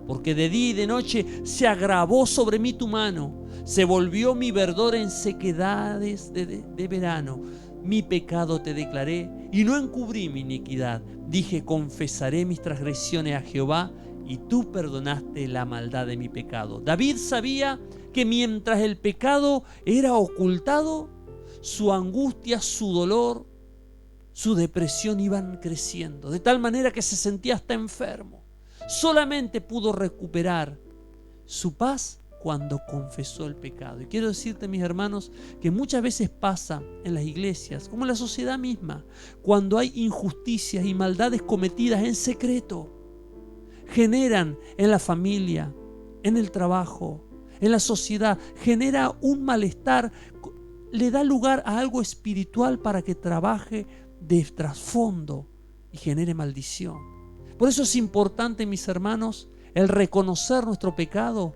Porque de día y de noche se agravó sobre mí tu mano, se volvió mi verdor en sequedades de verano. Mi pecado te declaré y no encubrí mi iniquidad. Dije, confesaré mis transgresiones a Jehová, y tú perdonaste la maldad de mi pecado. David sabía que mientras el pecado era ocultado, su angustia, su dolor, su depresión iban creciendo, de tal manera que se sentía hasta enfermo. Solamente pudo recuperar su paz cuando confesó el pecado. Y quiero decirte, mis hermanos, que muchas veces pasa en las iglesias, como en la sociedad misma, cuando hay injusticias y maldades cometidas en secreto, generan en la familia, en el trabajo, en la sociedad, genera un malestar, le da lugar a algo espiritual para que trabaje de trasfondo y genere maldición. Por eso es importante, mis hermanos, el reconocer nuestro pecado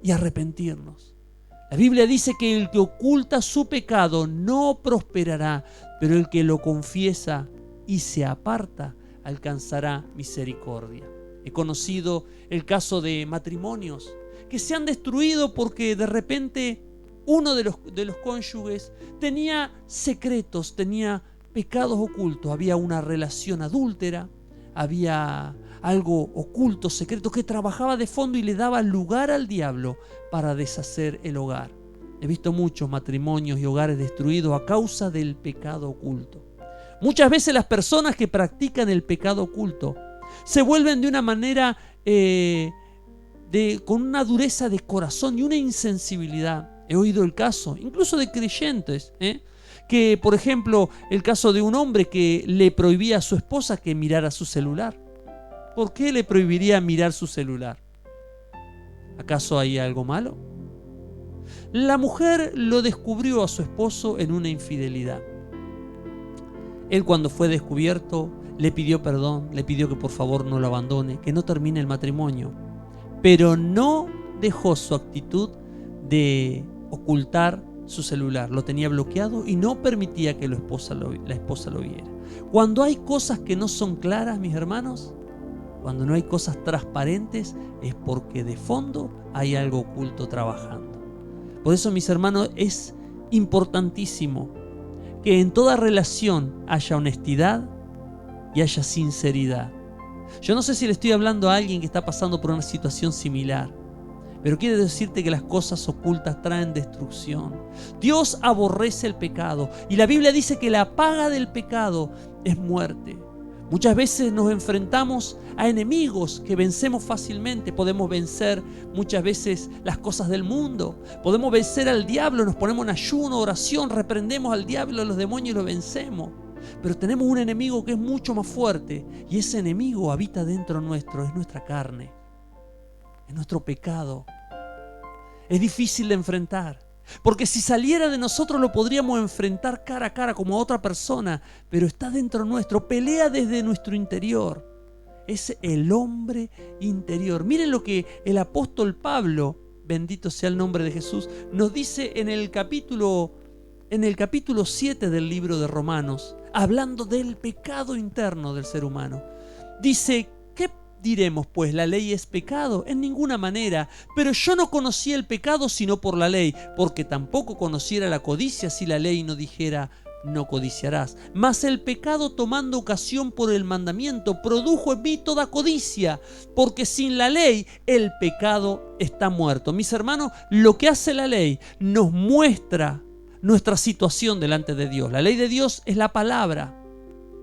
y arrepentirnos. La Biblia dice que el que oculta su pecado no prosperará, pero el que lo confiesa y se aparta alcanzará misericordia. He conocido el caso de matrimonios que se han destruido porque de repente uno de los cónyuges tenía secretos, tenía pecados ocultos, había una relación adúltera, había algo oculto, secreto, que trabajaba de fondo y le daba lugar al diablo para deshacer el hogar. He visto muchos matrimonios y hogares destruidos a causa del pecado oculto. Muchas veces las personas que practican el pecado oculto se vuelven de una manera, con una dureza de corazón y una insensibilidad. He oído el caso, incluso de creyentes, que, por ejemplo, el caso de un hombre que le prohibía a su esposa que mirara su celular. ¿Por qué le prohibiría mirar su celular? ¿Acaso hay algo malo? La mujer lo descubrió a su esposo en una infidelidad. Él, cuando fue descubierto, le pidió perdón, le pidió que por favor no lo abandone, que no termine el matrimonio, pero no dejó su actitud de ocultar su celular. Lo tenía bloqueado y no permitía que la esposa lo viera. Cuando hay cosas que no son claras, mis hermanos, cuando no hay cosas transparentes, es porque de fondo hay algo oculto trabajando. Por eso, mis hermanos, es importantísimo que en toda relación haya honestidad y haya sinceridad. Yo no sé si le estoy hablando a alguien que está pasando por una situación similar, pero quiero decirte que las cosas ocultas traen destrucción. Dios aborrece el pecado y la Biblia dice que la paga del pecado es muerte. Muchas veces nos enfrentamos a enemigos que vencemos fácilmente. Podemos vencer muchas veces las cosas del mundo. Podemos vencer al diablo, nos ponemos en ayuno, oración, reprendemos al diablo, a los demonios y lo vencemos. Pero tenemos un enemigo que es mucho más fuerte y ese enemigo habita dentro nuestro, es nuestra carne, es nuestro pecado. Es difícil de enfrentar. Porque si saliera de nosotros lo podríamos enfrentar cara a cara como a otra persona, pero está dentro nuestro, pelea desde nuestro interior. Es el hombre interior. Miren lo que el apóstol Pablo, bendito sea el nombre de Jesús, nos dice en el capítulo 7 del libro de Romanos, hablando del pecado interno del ser humano. Dice: ¿qué diremos pues? ¿La ley es pecado? En ninguna manera. Pero yo no conocía el pecado sino por la ley, porque tampoco conociera la codicia si la ley no dijera: no codiciarás. Mas el pecado, tomando ocasión por el mandamiento, produjo en mí toda codicia, porque sin la ley el pecado está muerto. Mis hermanos, lo que hace la ley nos muestra nuestra situación delante de Dios. La ley de Dios es la palabra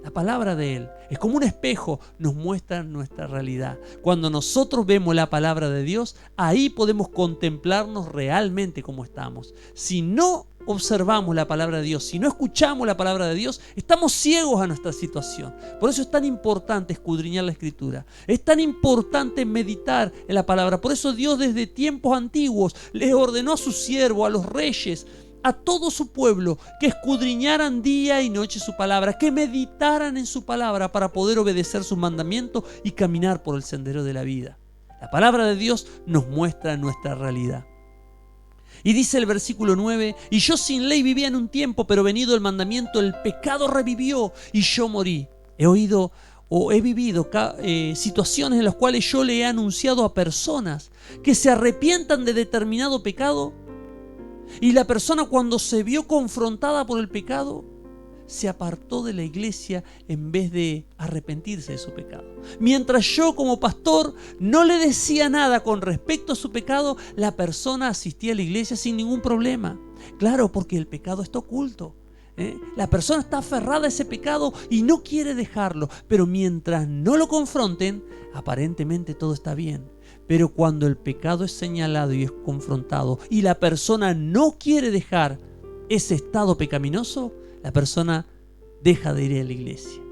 La palabra de Él es como un espejo, nos muestra nuestra realidad. Cuando nosotros vemos la palabra de Dios, ahí podemos contemplarnos realmente como estamos. Si no observamos la palabra de Dios, si no escuchamos la palabra de Dios, estamos ciegos a nuestra situación. Por eso es tan importante escudriñar la Escritura. Es tan importante meditar en la palabra. Por eso Dios desde tiempos antiguos les ordenó a sus siervos, a los reyes, a todo su pueblo, que escudriñaran día y noche su palabra, que meditaran en su palabra para poder obedecer sus mandamientos y caminar por el sendero de la vida. La palabra de Dios nos muestra nuestra realidad. Y dice el versículo 9: y yo sin ley vivía en un tiempo, pero venido el mandamiento, el pecado revivió y yo morí. He vivido situaciones en las cuales yo le he anunciado a personas que se arrepientan de determinado pecado, y la persona, cuando se vio confrontada por el pecado, se apartó de la iglesia en vez de arrepentirse de su pecado. Mientras yo, como pastor, no le decía nada con respecto a su pecado, la persona asistía a la iglesia sin ningún problema. Claro, porque el pecado está oculto. La persona está aferrada a ese pecado y no quiere dejarlo, pero mientras no lo confronten, aparentemente todo está bien. Pero cuando el pecado es señalado y es confrontado y la persona no quiere dejar ese estado pecaminoso, la persona deja de ir a la iglesia.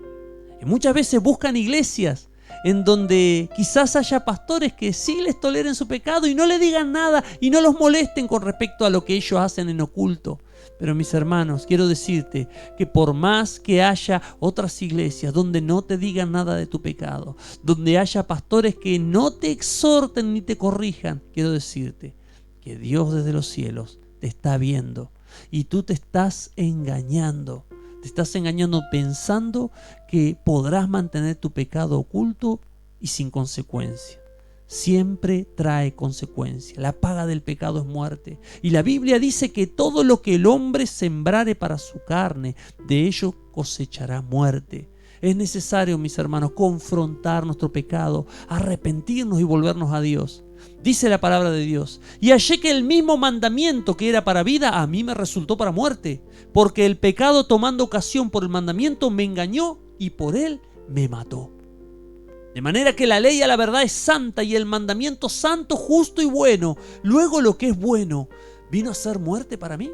Y muchas veces buscan iglesias en donde quizás haya pastores que sí les toleren su pecado y no le digan nada y no los molesten con respecto a lo que ellos hacen en oculto. Pero mis hermanos, quiero decirte que por más que haya otras iglesias donde no te digan nada de tu pecado, donde haya pastores que no te exhorten ni te corrijan, quiero decirte que Dios desde los cielos te está viendo y tú te estás engañando. Te estás engañando pensando que podrás mantener tu pecado oculto y sin consecuencia. Siempre trae consecuencia. La paga del pecado es muerte. Y la Biblia dice que todo lo que el hombre sembrare para su carne, de ello cosechará muerte. Es necesario, mis hermanos, confrontar nuestro pecado, arrepentirnos y volvernos a Dios. Dice la palabra de Dios: y hallé que el mismo mandamiento que era para vida, a mí me resultó para muerte, porque el pecado, tomando ocasión por el mandamiento, me engañó y por él me mató. De manera que la ley a la verdad es santa y el mandamiento santo, justo y bueno. Luego lo que es bueno, ¿vino a ser muerte para mí?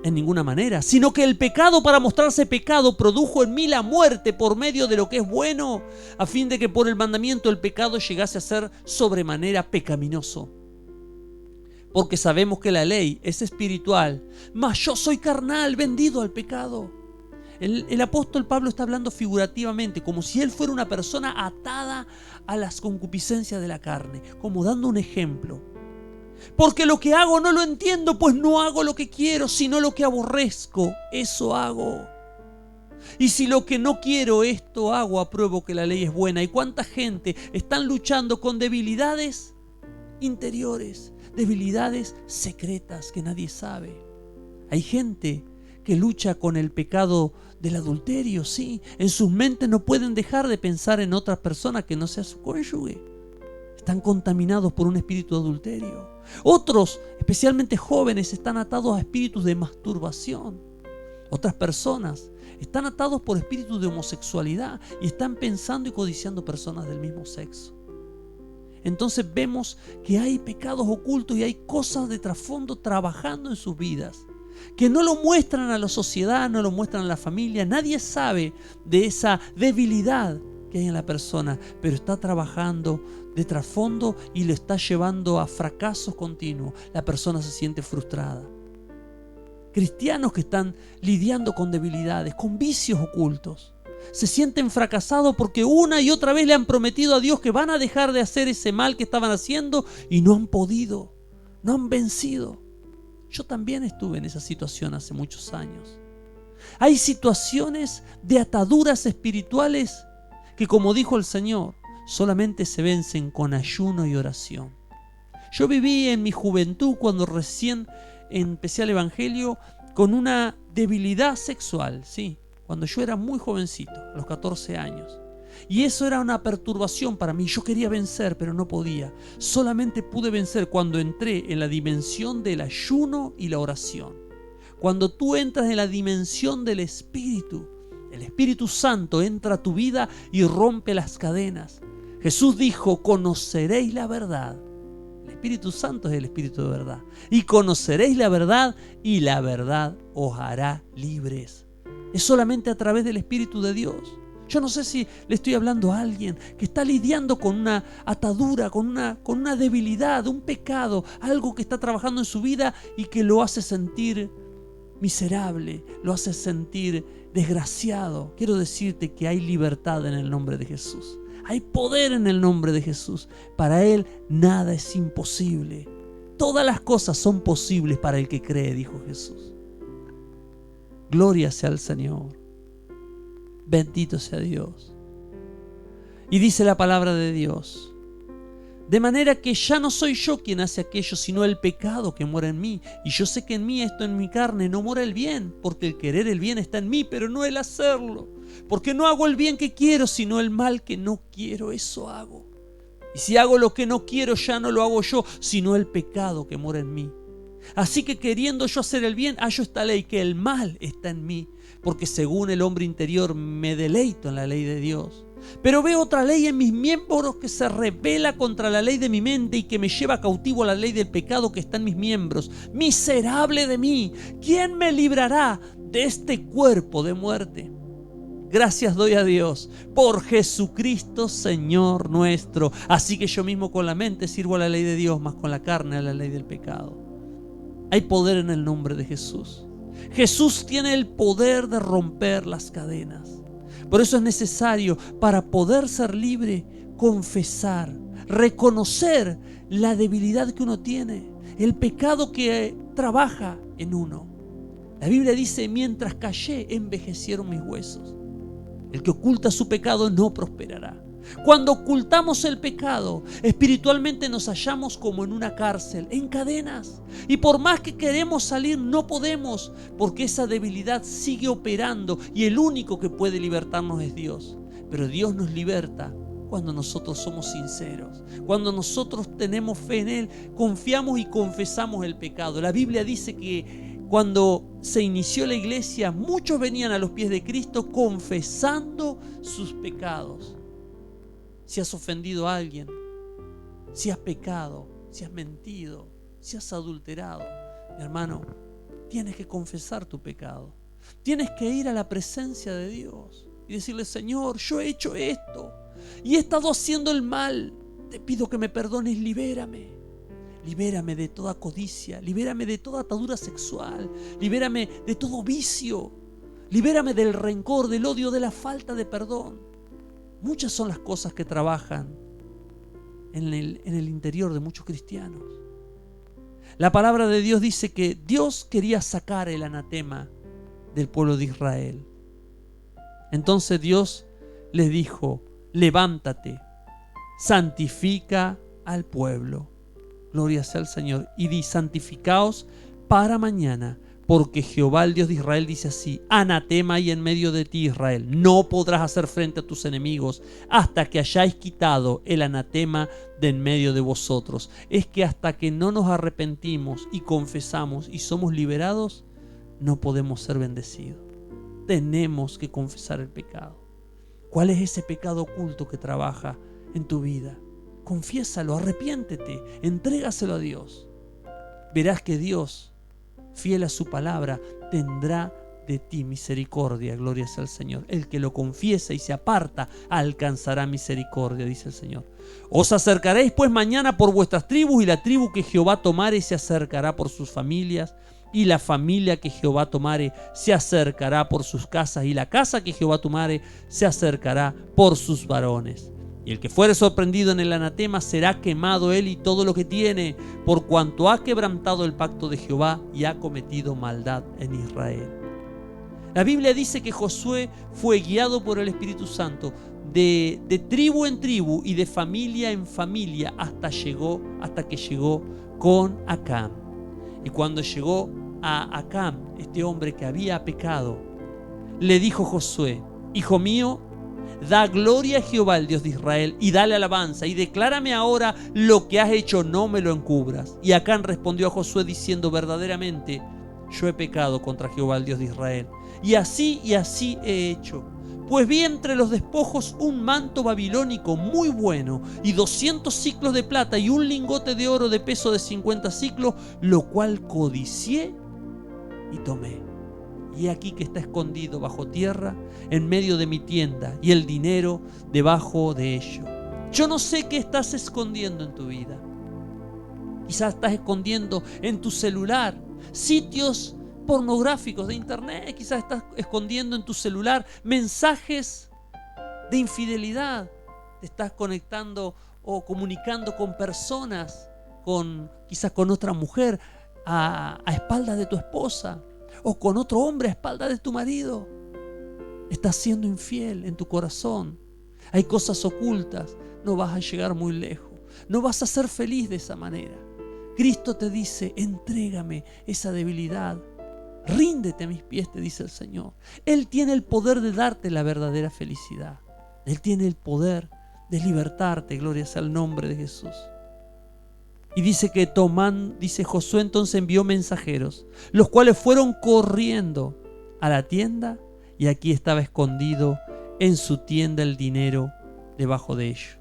En ninguna manera, sino que el pecado, para mostrarse pecado, produjo en mí la muerte por medio de lo que es bueno, a fin de que por el mandamiento el pecado llegase a ser sobremanera pecaminoso. Porque sabemos que la ley es espiritual, mas yo soy carnal, vendido al pecado. El apóstol Pablo está hablando figurativamente, como si él fuera una persona atada a las concupiscencias de la carne, como dando un ejemplo. Porque lo que hago no lo entiendo, pues no hago lo que quiero, sino lo que aborrezco, eso hago. Y si lo que no quiero, esto hago, apruebo que la ley es buena. ¿Y cuánta gente están luchando con debilidades interiores, debilidades secretas que nadie sabe? Hay gente que lucha con el pecado del adulterio, sí. En sus mentes no pueden dejar de pensar en otra persona que no sea su cónyuge. Están contaminados por un espíritu de adulterio. Otros, especialmente jóvenes, están atados a espíritus de masturbación. Otras personas están atados por espíritus de homosexualidad y están pensando y codiciando personas del mismo sexo. Entonces vemos que hay pecados ocultos y hay cosas de trasfondo trabajando en sus vidas, que no lo muestran a la sociedad, no lo muestran a la familia. Nadie sabe de esa debilidad que hay en la persona, pero está trabajando de trasfondo y lo está llevando a fracasos continuos. La persona se siente frustrada. Cristianos que están lidiando con debilidades, con vicios ocultos, se sienten fracasados porque una y otra vez le han prometido a Dios que van a dejar de hacer ese mal que estaban haciendo y no han podido, no han vencido. Yo también estuve en esa situación hace muchos años. Hay situaciones de ataduras espirituales que, como dijo el Señor, solamente se vencen con ayuno y oración. Yo viví en mi juventud, cuando recién empecé el Evangelio, con una debilidad sexual, sí, cuando yo era muy jovencito, a los 14 años. Y eso era una perturbación para mí. Yo quería vencer, pero no podía. Solamente pude vencer cuando entré en la dimensión del ayuno y la oración. Cuando tú entras en la dimensión del Espíritu, El Espíritu Santo entra a tu vida y rompe las cadenas. Jesús dijo, conoceréis la verdad. El Espíritu Santo es el Espíritu de verdad. Y conoceréis la verdad y la verdad os hará libres. Es solamente a través del Espíritu de Dios. Yo no sé si le estoy hablando a alguien que está lidiando con una atadura, con una debilidad, un pecado, algo que está trabajando en su vida y que lo hace sentir miserable, lo hace sentir desgraciado. Quiero decirte que hay libertad en el nombre de Jesús. Hay poder en el nombre de Jesús. Para Él nada es imposible. Todas las cosas son posibles para el que cree, dijo Jesús. Gloria sea al Señor. Bendito sea Dios. Y dice la palabra de Dios: de manera que ya no soy yo quien hace aquello, sino el pecado que mora en mí. Y yo sé que en mí, esto en mi carne, no mora el bien, porque el querer el bien está en mí, pero no el hacerlo. Porque no hago el bien que quiero, sino el mal que no quiero, eso hago. Y si hago lo que no quiero, ya no lo hago yo, sino el pecado que mora en mí. Así que queriendo yo hacer el bien, hallo esta ley, que el mal está en mí, porque según el hombre interior me deleito en la ley de Dios. Pero veo otra ley en mis miembros que se rebela contra la ley de mi mente y que me lleva cautivo a la ley del pecado que está en mis miembros. Miserable de mí, ¿quién me librará de este cuerpo de muerte? Gracias doy a Dios por Jesucristo Señor nuestro. Así que yo mismo con la mente sirvo a la ley de Dios, mas con la carne a la ley del pecado. Hay poder en el nombre de Jesús. Jesús tiene el poder de romper las cadenas. Por eso es necesario, para poder ser libre, confesar, reconocer la debilidad que uno tiene, el pecado que trabaja en uno. La Biblia dice: mientras callé, envejecieron mis huesos. El que oculta su pecado no prosperará. Cuando ocultamos el pecado, espiritualmente nos hallamos como en una cárcel, en cadenas. Y por más que queremos salir, no podemos, porque esa debilidad sigue operando y el único que puede libertarnos es Dios. Pero Dios nos liberta cuando nosotros somos sinceros, cuando nosotros tenemos fe en Él, confiamos y confesamos el pecado. La Biblia dice que cuando se inició la iglesia, muchos venían a los pies de Cristo confesando sus pecados. Si has ofendido a alguien, si has pecado, si has mentido, si has adulterado, mi hermano, tienes que confesar tu pecado. Tienes que ir a la presencia de Dios y decirle: Señor, yo he hecho esto y he estado haciendo el mal. Te pido que me perdones, libérame. Libérame de toda codicia, libérame de toda atadura sexual, libérame de todo vicio, libérame del rencor, del odio, de la falta de perdón. Muchas son las cosas que trabajan en el interior de muchos cristianos. La palabra de Dios dice que Dios quería sacar el anatema del pueblo de Israel. Entonces Dios les dijo: levántate, santifica al pueblo. Gloria sea al Señor. Y di: santificaos para mañana, porque Jehová, el Dios de Israel, dice así: anatema hay en medio de ti, Israel. No podrás hacer frente a tus enemigos hasta que hayáis quitado el anatema de en medio de vosotros. Es que hasta que no nos arrepentimos y confesamos y somos liberados, no podemos ser bendecidos. Tenemos que confesar el pecado. ¿Cuál es ese pecado oculto que trabaja en tu vida? Confiésalo, arrepiéntete, entrégaselo a Dios. Verás que Dios, fiel a su palabra, tendrá de ti misericordia. Gloria sea al Señor. El que lo confiesa y se aparta alcanzará misericordia, dice el Señor. Os acercaréis pues mañana por vuestras tribus, y la tribu que Jehová tomare se acercará por sus familias, y la familia que Jehová tomare se acercará por sus casas, y la casa que Jehová tomare se acercará por sus varones. Y el que fuere sorprendido en el anatema será quemado él y todo lo que tiene, por cuanto ha quebrantado el pacto de Jehová y ha cometido maldad en Israel. La Biblia dice que Josué fue guiado por el Espíritu Santo de tribu en tribu y de familia en familia hasta que llegó con Acán. Y cuando llegó a Acán, este hombre que había pecado, le dijo Josué: hijo mío, da gloria a Jehová, el Dios de Israel, y dale alabanza, y declárame ahora lo que has hecho, no me lo encubras. Y Acán respondió a Josué diciendo: verdaderamente yo he pecado contra Jehová, el Dios de Israel. Y así he hecho. Pues vi entre los despojos un manto babilónico muy bueno y 200 siclos de plata y un lingote de oro de peso de 50 siclos, lo cual codicié y tomé. Y aquí que está escondido bajo tierra, en medio de mi tienda, y el dinero debajo de ello. Yo no sé qué estás escondiendo en tu vida. Quizás estás escondiendo en tu celular sitios pornográficos de internet. Quizás estás escondiendo en tu celular mensajes de infidelidad. Te estás conectando o comunicando con personas, quizás con otra mujer a espaldas de tu esposa, o con otro hombre a espaldas de tu marido. Estás siendo infiel en tu corazón. Hay cosas ocultas. No vas a llegar muy lejos. No vas a ser feliz de esa manera. Cristo te dice: entrégame esa debilidad. Ríndete a mis pies, te dice el Señor. Él tiene el poder de darte la verdadera felicidad. Él tiene el poder de libertarte. Gloria sea el nombre de Jesús. Y dice que dice Josué entonces envió mensajeros, los cuales fueron corriendo a la tienda, y aquí estaba escondido en su tienda el dinero debajo de ello.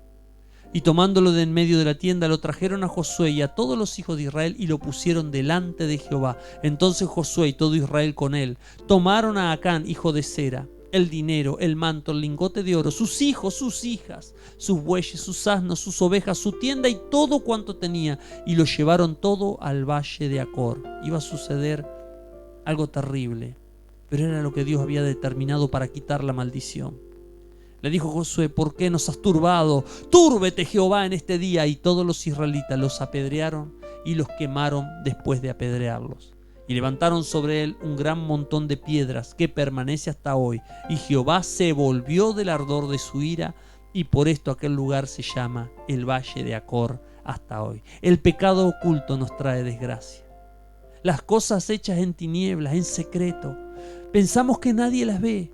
Y tomándolo de en medio de la tienda, lo trajeron a Josué y a todos los hijos de Israel y lo pusieron delante de Jehová. Entonces Josué y todo Israel con él tomaron a Acán, hijo de Zera, el dinero, el manto, el lingote de oro, sus hijos, sus hijas, sus bueyes, sus asnos, sus ovejas, su tienda y todo cuanto tenía, y lo llevaron todo al valle de Acor. Iba a suceder algo terrible, pero era lo que Dios había determinado para quitar la maldición. Le dijo Josué: ¿por qué nos has turbado? Túrbete Jehová en este día. Y todos los israelitas los apedrearon y los quemaron después de apedrearlos. Y levantaron sobre él un gran montón de piedras que permanece hasta hoy. Y Jehová se volvió del ardor de su ira, y por esto aquel lugar se llama el Valle de Acor hasta hoy. El pecado oculto nos trae desgracia. Las cosas hechas en tinieblas, en secreto, pensamos que nadie las ve,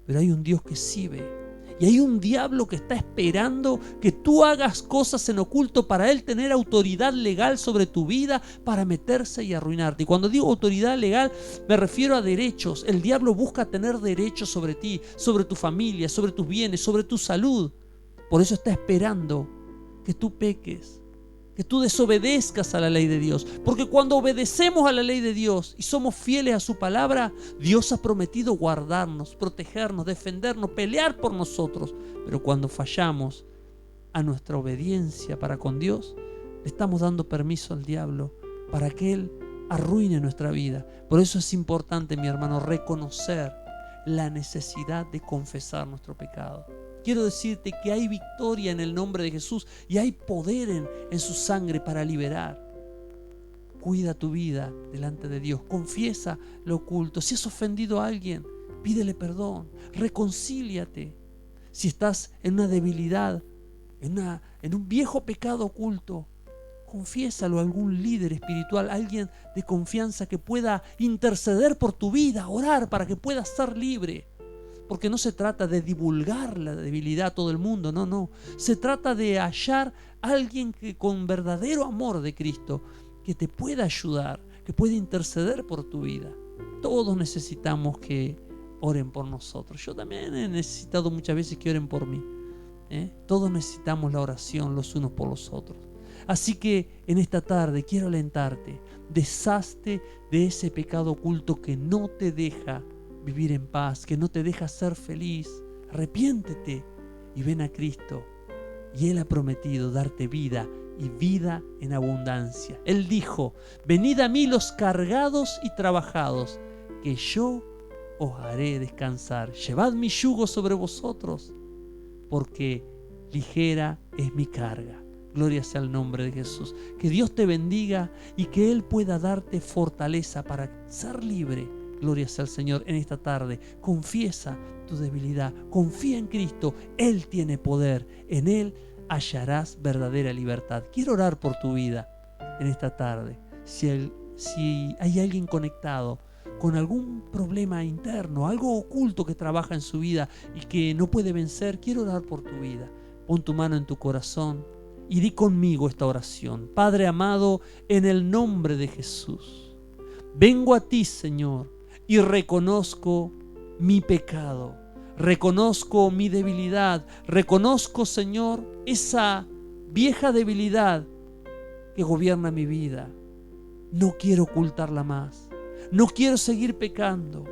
pero hay un Dios que sí ve. Y hay un diablo que está esperando que tú hagas cosas en oculto para él tener autoridad legal sobre tu vida, para meterse y arruinarte. Y cuando digo autoridad legal, me refiero a derechos. El diablo busca tener derechos sobre ti, sobre tu familia, sobre tus bienes, sobre tu salud. Por eso está esperando que tú peques, que tú desobedezcas a la ley de Dios. Porque cuando obedecemos a la ley de Dios y somos fieles a su palabra, Dios ha prometido guardarnos, protegernos, defendernos, pelear por nosotros. Pero cuando fallamos a nuestra obediencia para con Dios, le estamos dando permiso al diablo para que él arruine nuestra vida. Por eso es importante, mi hermano, reconocer la necesidad de confesar nuestro pecado. Quiero decirte que hay victoria en el nombre de Jesús y hay poder en su sangre para liberar. Cuida tu vida delante de Dios. Confiesa lo oculto. Si has ofendido a alguien, pídele perdón. Reconcíliate. Si estás en una debilidad, en un viejo pecado oculto, confiésalo a algún líder espiritual, alguien de confianza que pueda interceder por tu vida, orar para que puedas ser libre. Porque no se trata de divulgar la debilidad a todo el mundo, no. Se trata de hallar a alguien que con verdadero amor de Cristo, que te pueda ayudar, que pueda interceder por tu vida. Todos necesitamos que oren por nosotros. Yo también he necesitado muchas veces que oren por mí. Todos necesitamos la oración los unos por los otros. Así que en esta tarde quiero alentarte. Deshazte de ese pecado oculto que no te deja vivir en paz, que no te deja ser feliz. Arrepiéntete y ven a Cristo. Y Él ha prometido darte vida y vida en abundancia. Él dijo: venid a mí los cargados y trabajados, que yo os haré descansar. Llevad mi yugo sobre vosotros, porque ligera es mi carga. Gloria sea el nombre de Jesús. Que Dios te bendiga y que Él pueda darte fortaleza para ser libre. Gloria sea al Señor en esta tarde. Confiesa tu debilidad. Confía en Cristo. Él tiene poder. En Él hallarás verdadera libertad. Quiero orar por tu vida en esta tarde. Si hay alguien conectado con algún problema interno, algo oculto que trabaja en su vida y que no puede vencer, quiero orar por tu vida. Pon tu mano en tu corazón y di conmigo esta oración. Padre amado, en el nombre de Jesús, Vengo a ti, Señor, y reconozco mi pecado. Reconozco mi debilidad. Reconozco, Señor, esa vieja debilidad que gobierna mi vida. No quiero ocultarla más. No quiero seguir pecando.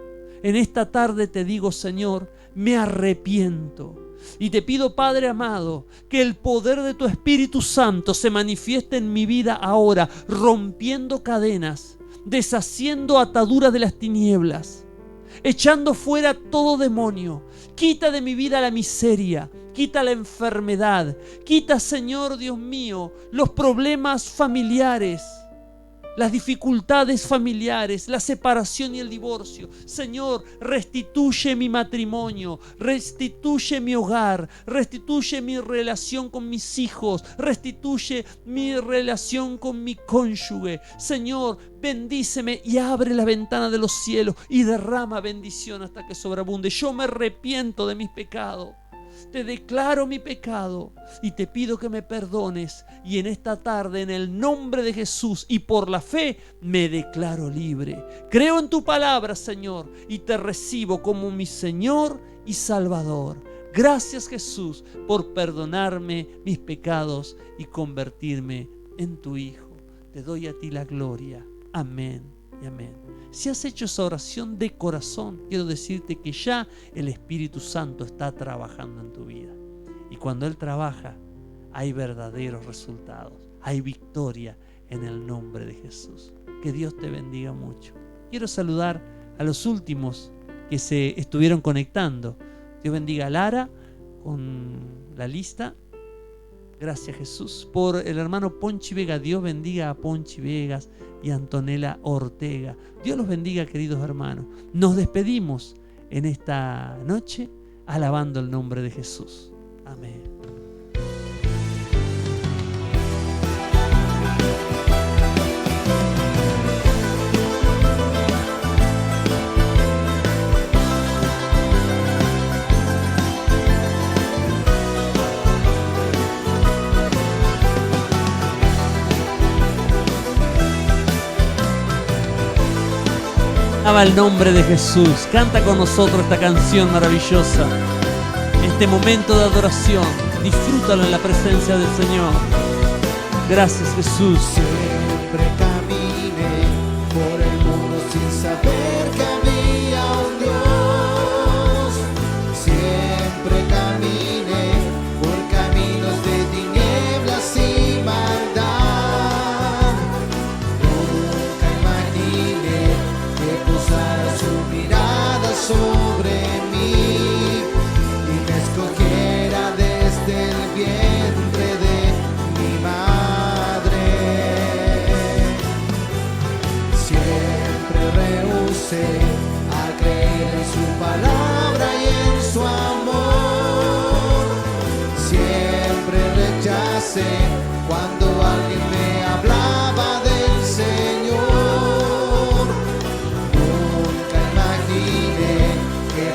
En esta tarde te digo, Señor, me arrepiento. Y te pido, Padre amado, que el poder de tu Espíritu Santo se manifieste en mi vida ahora, rompiendo cadenas, deshaciendo ataduras de las tinieblas, echando fuera todo demonio. Quita de mi vida la miseria, quita la enfermedad, quita, Señor Dios mío, los problemas familiares, las dificultades familiares, la separación y el divorcio. Señor, restituye mi matrimonio, restituye mi hogar, restituye mi relación con mis hijos, restituye mi relación con mi cónyuge. Señor, bendíceme y abre la ventana de los cielos y derrama bendición hasta que sobreabunde. Yo me arrepiento de mis pecados. Te declaro mi pecado y te pido que me perdones, y en esta tarde, en el nombre de Jesús y por la fe, me declaro libre. Creo en tu palabra, Señor, y te recibo como mi Señor y Salvador. Gracias, Jesús, por perdonarme mis pecados y convertirme en tu Hijo. Te doy a ti la gloria. Amén y amén. Si has hecho esa oración de corazón, quiero decirte que ya el Espíritu Santo está trabajando en tu vida. Y cuando Él trabaja, hay verdaderos resultados. Hay victoria en el nombre de Jesús. Que Dios te bendiga mucho. Quiero saludar a los últimos que se estuvieron conectando. Dios bendiga a Lara con la lista. Gracias, Jesús. Por el hermano Ponchi Vega, Dios bendiga a Ponchi Vegas y a Antonella Ortega. Dios los bendiga, queridos hermanos. Nos despedimos en esta noche alabando el nombre de Jesús. Amén. Alaba el nombre de Jesús. Canta con nosotros esta canción maravillosa. Este momento de adoración, disfrútalo en la presencia del Señor. Gracias, Jesús. Siempre caminé por el mundo sin saber que había un Dios. Siempre caminé por caminos de tinieblas y maldad. Nunca imaginé que posara su mirada sobre mí y me escogiera desde el vientre de mi madre. Siempre rehusé a creer en su palabra y en su amor. Siempre rechacé cuando alguien me hablaba del Señor. Nunca imaginé que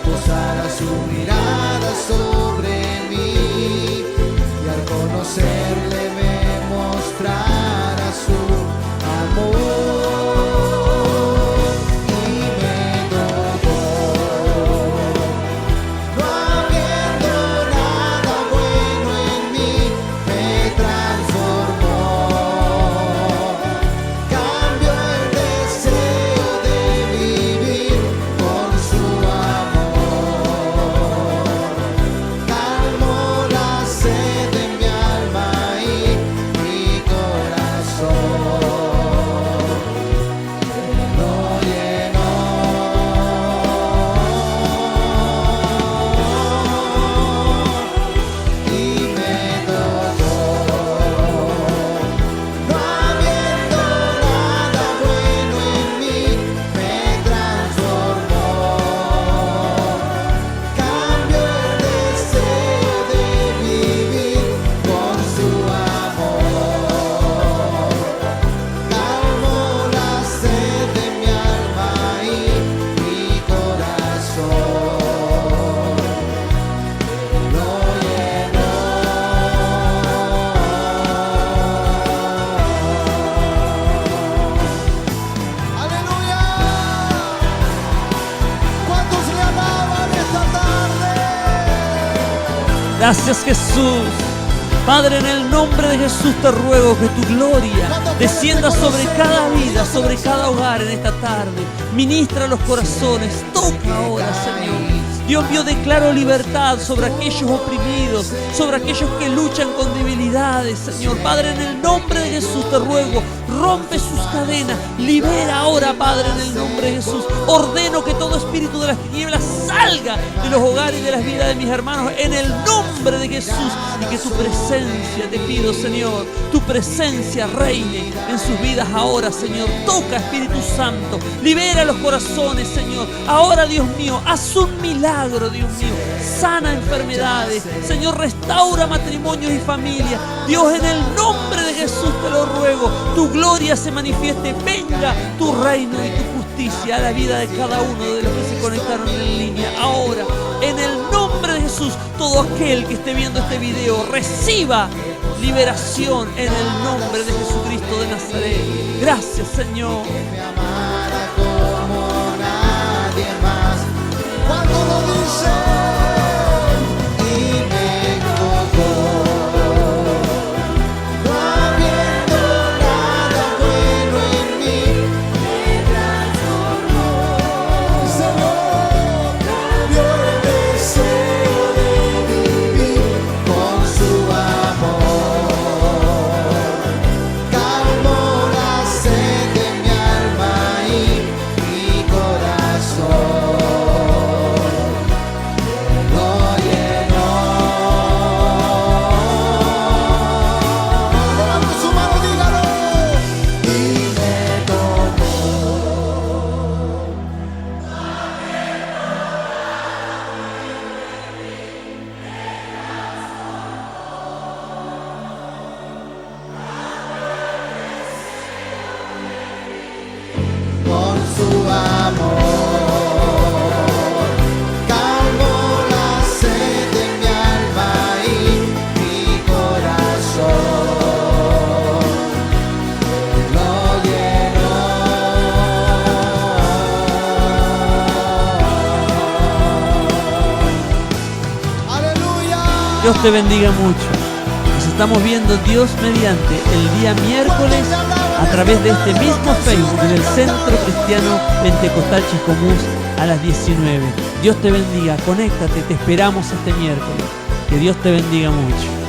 Gracias, Jesús. Padre, en el nombre de Jesús te ruego que tu gloria descienda sobre cada vida, sobre cada hogar en esta tarde. Ministra los corazones, toca ahora, Señor. Dios mío, declaro libertad sobre aquellos oprimidos, sobre aquellos que luchan con debilidades, Señor. Padre, en el nombre de Jesús te ruego, rompe sus cadenas, libera ahora, Padre, en el nombre de Jesús. Ordeno que todo espíritu de las tinieblas salga de los hogares y de las vidas de mis hermanos en el nombre de Jesús, y que tu presencia, te pido, Señor, tu presencia reine en sus vidas ahora, Señor. Toca, Espíritu Santo, libera los corazones, Señor. Ahora, Dios mío, haz un milagro, Dios mío. Sana enfermedades, Señor, restaura matrimonios y familias. Dios, en el nombre de Jesús te lo ruego, tu gloria se manifieste, venga tu reino y tu justicia a la vida de cada uno de los que se conectaron en línea. Ahora, en el nombre de Jesús, todo aquel que esté viendo este video reciba liberación en el nombre de Jesucristo de Nazaret. Gracias, Señor. Me amara como nadie más. Cuando lo dice y me tocó, no habiendo nada bueno en mí, me transformó. Señor, dio el deseo de vivir con su amor. Calmó la sed de mi alma y mi corazón. Lo llenó. Levante su mano, dígalo. Y me tomó. Con su amor, calmó la sed de mi alma y mi corazón. Lo llenó. Aleluya. Dios te bendiga mucho. Nos estamos viendo, Dios mediante, el día miércoles a través de este mismo Facebook del Centro Cristiano Pentecostal Chascomús a las 19. Dios te bendiga, conéctate, te esperamos este miércoles. Que Dios te bendiga mucho.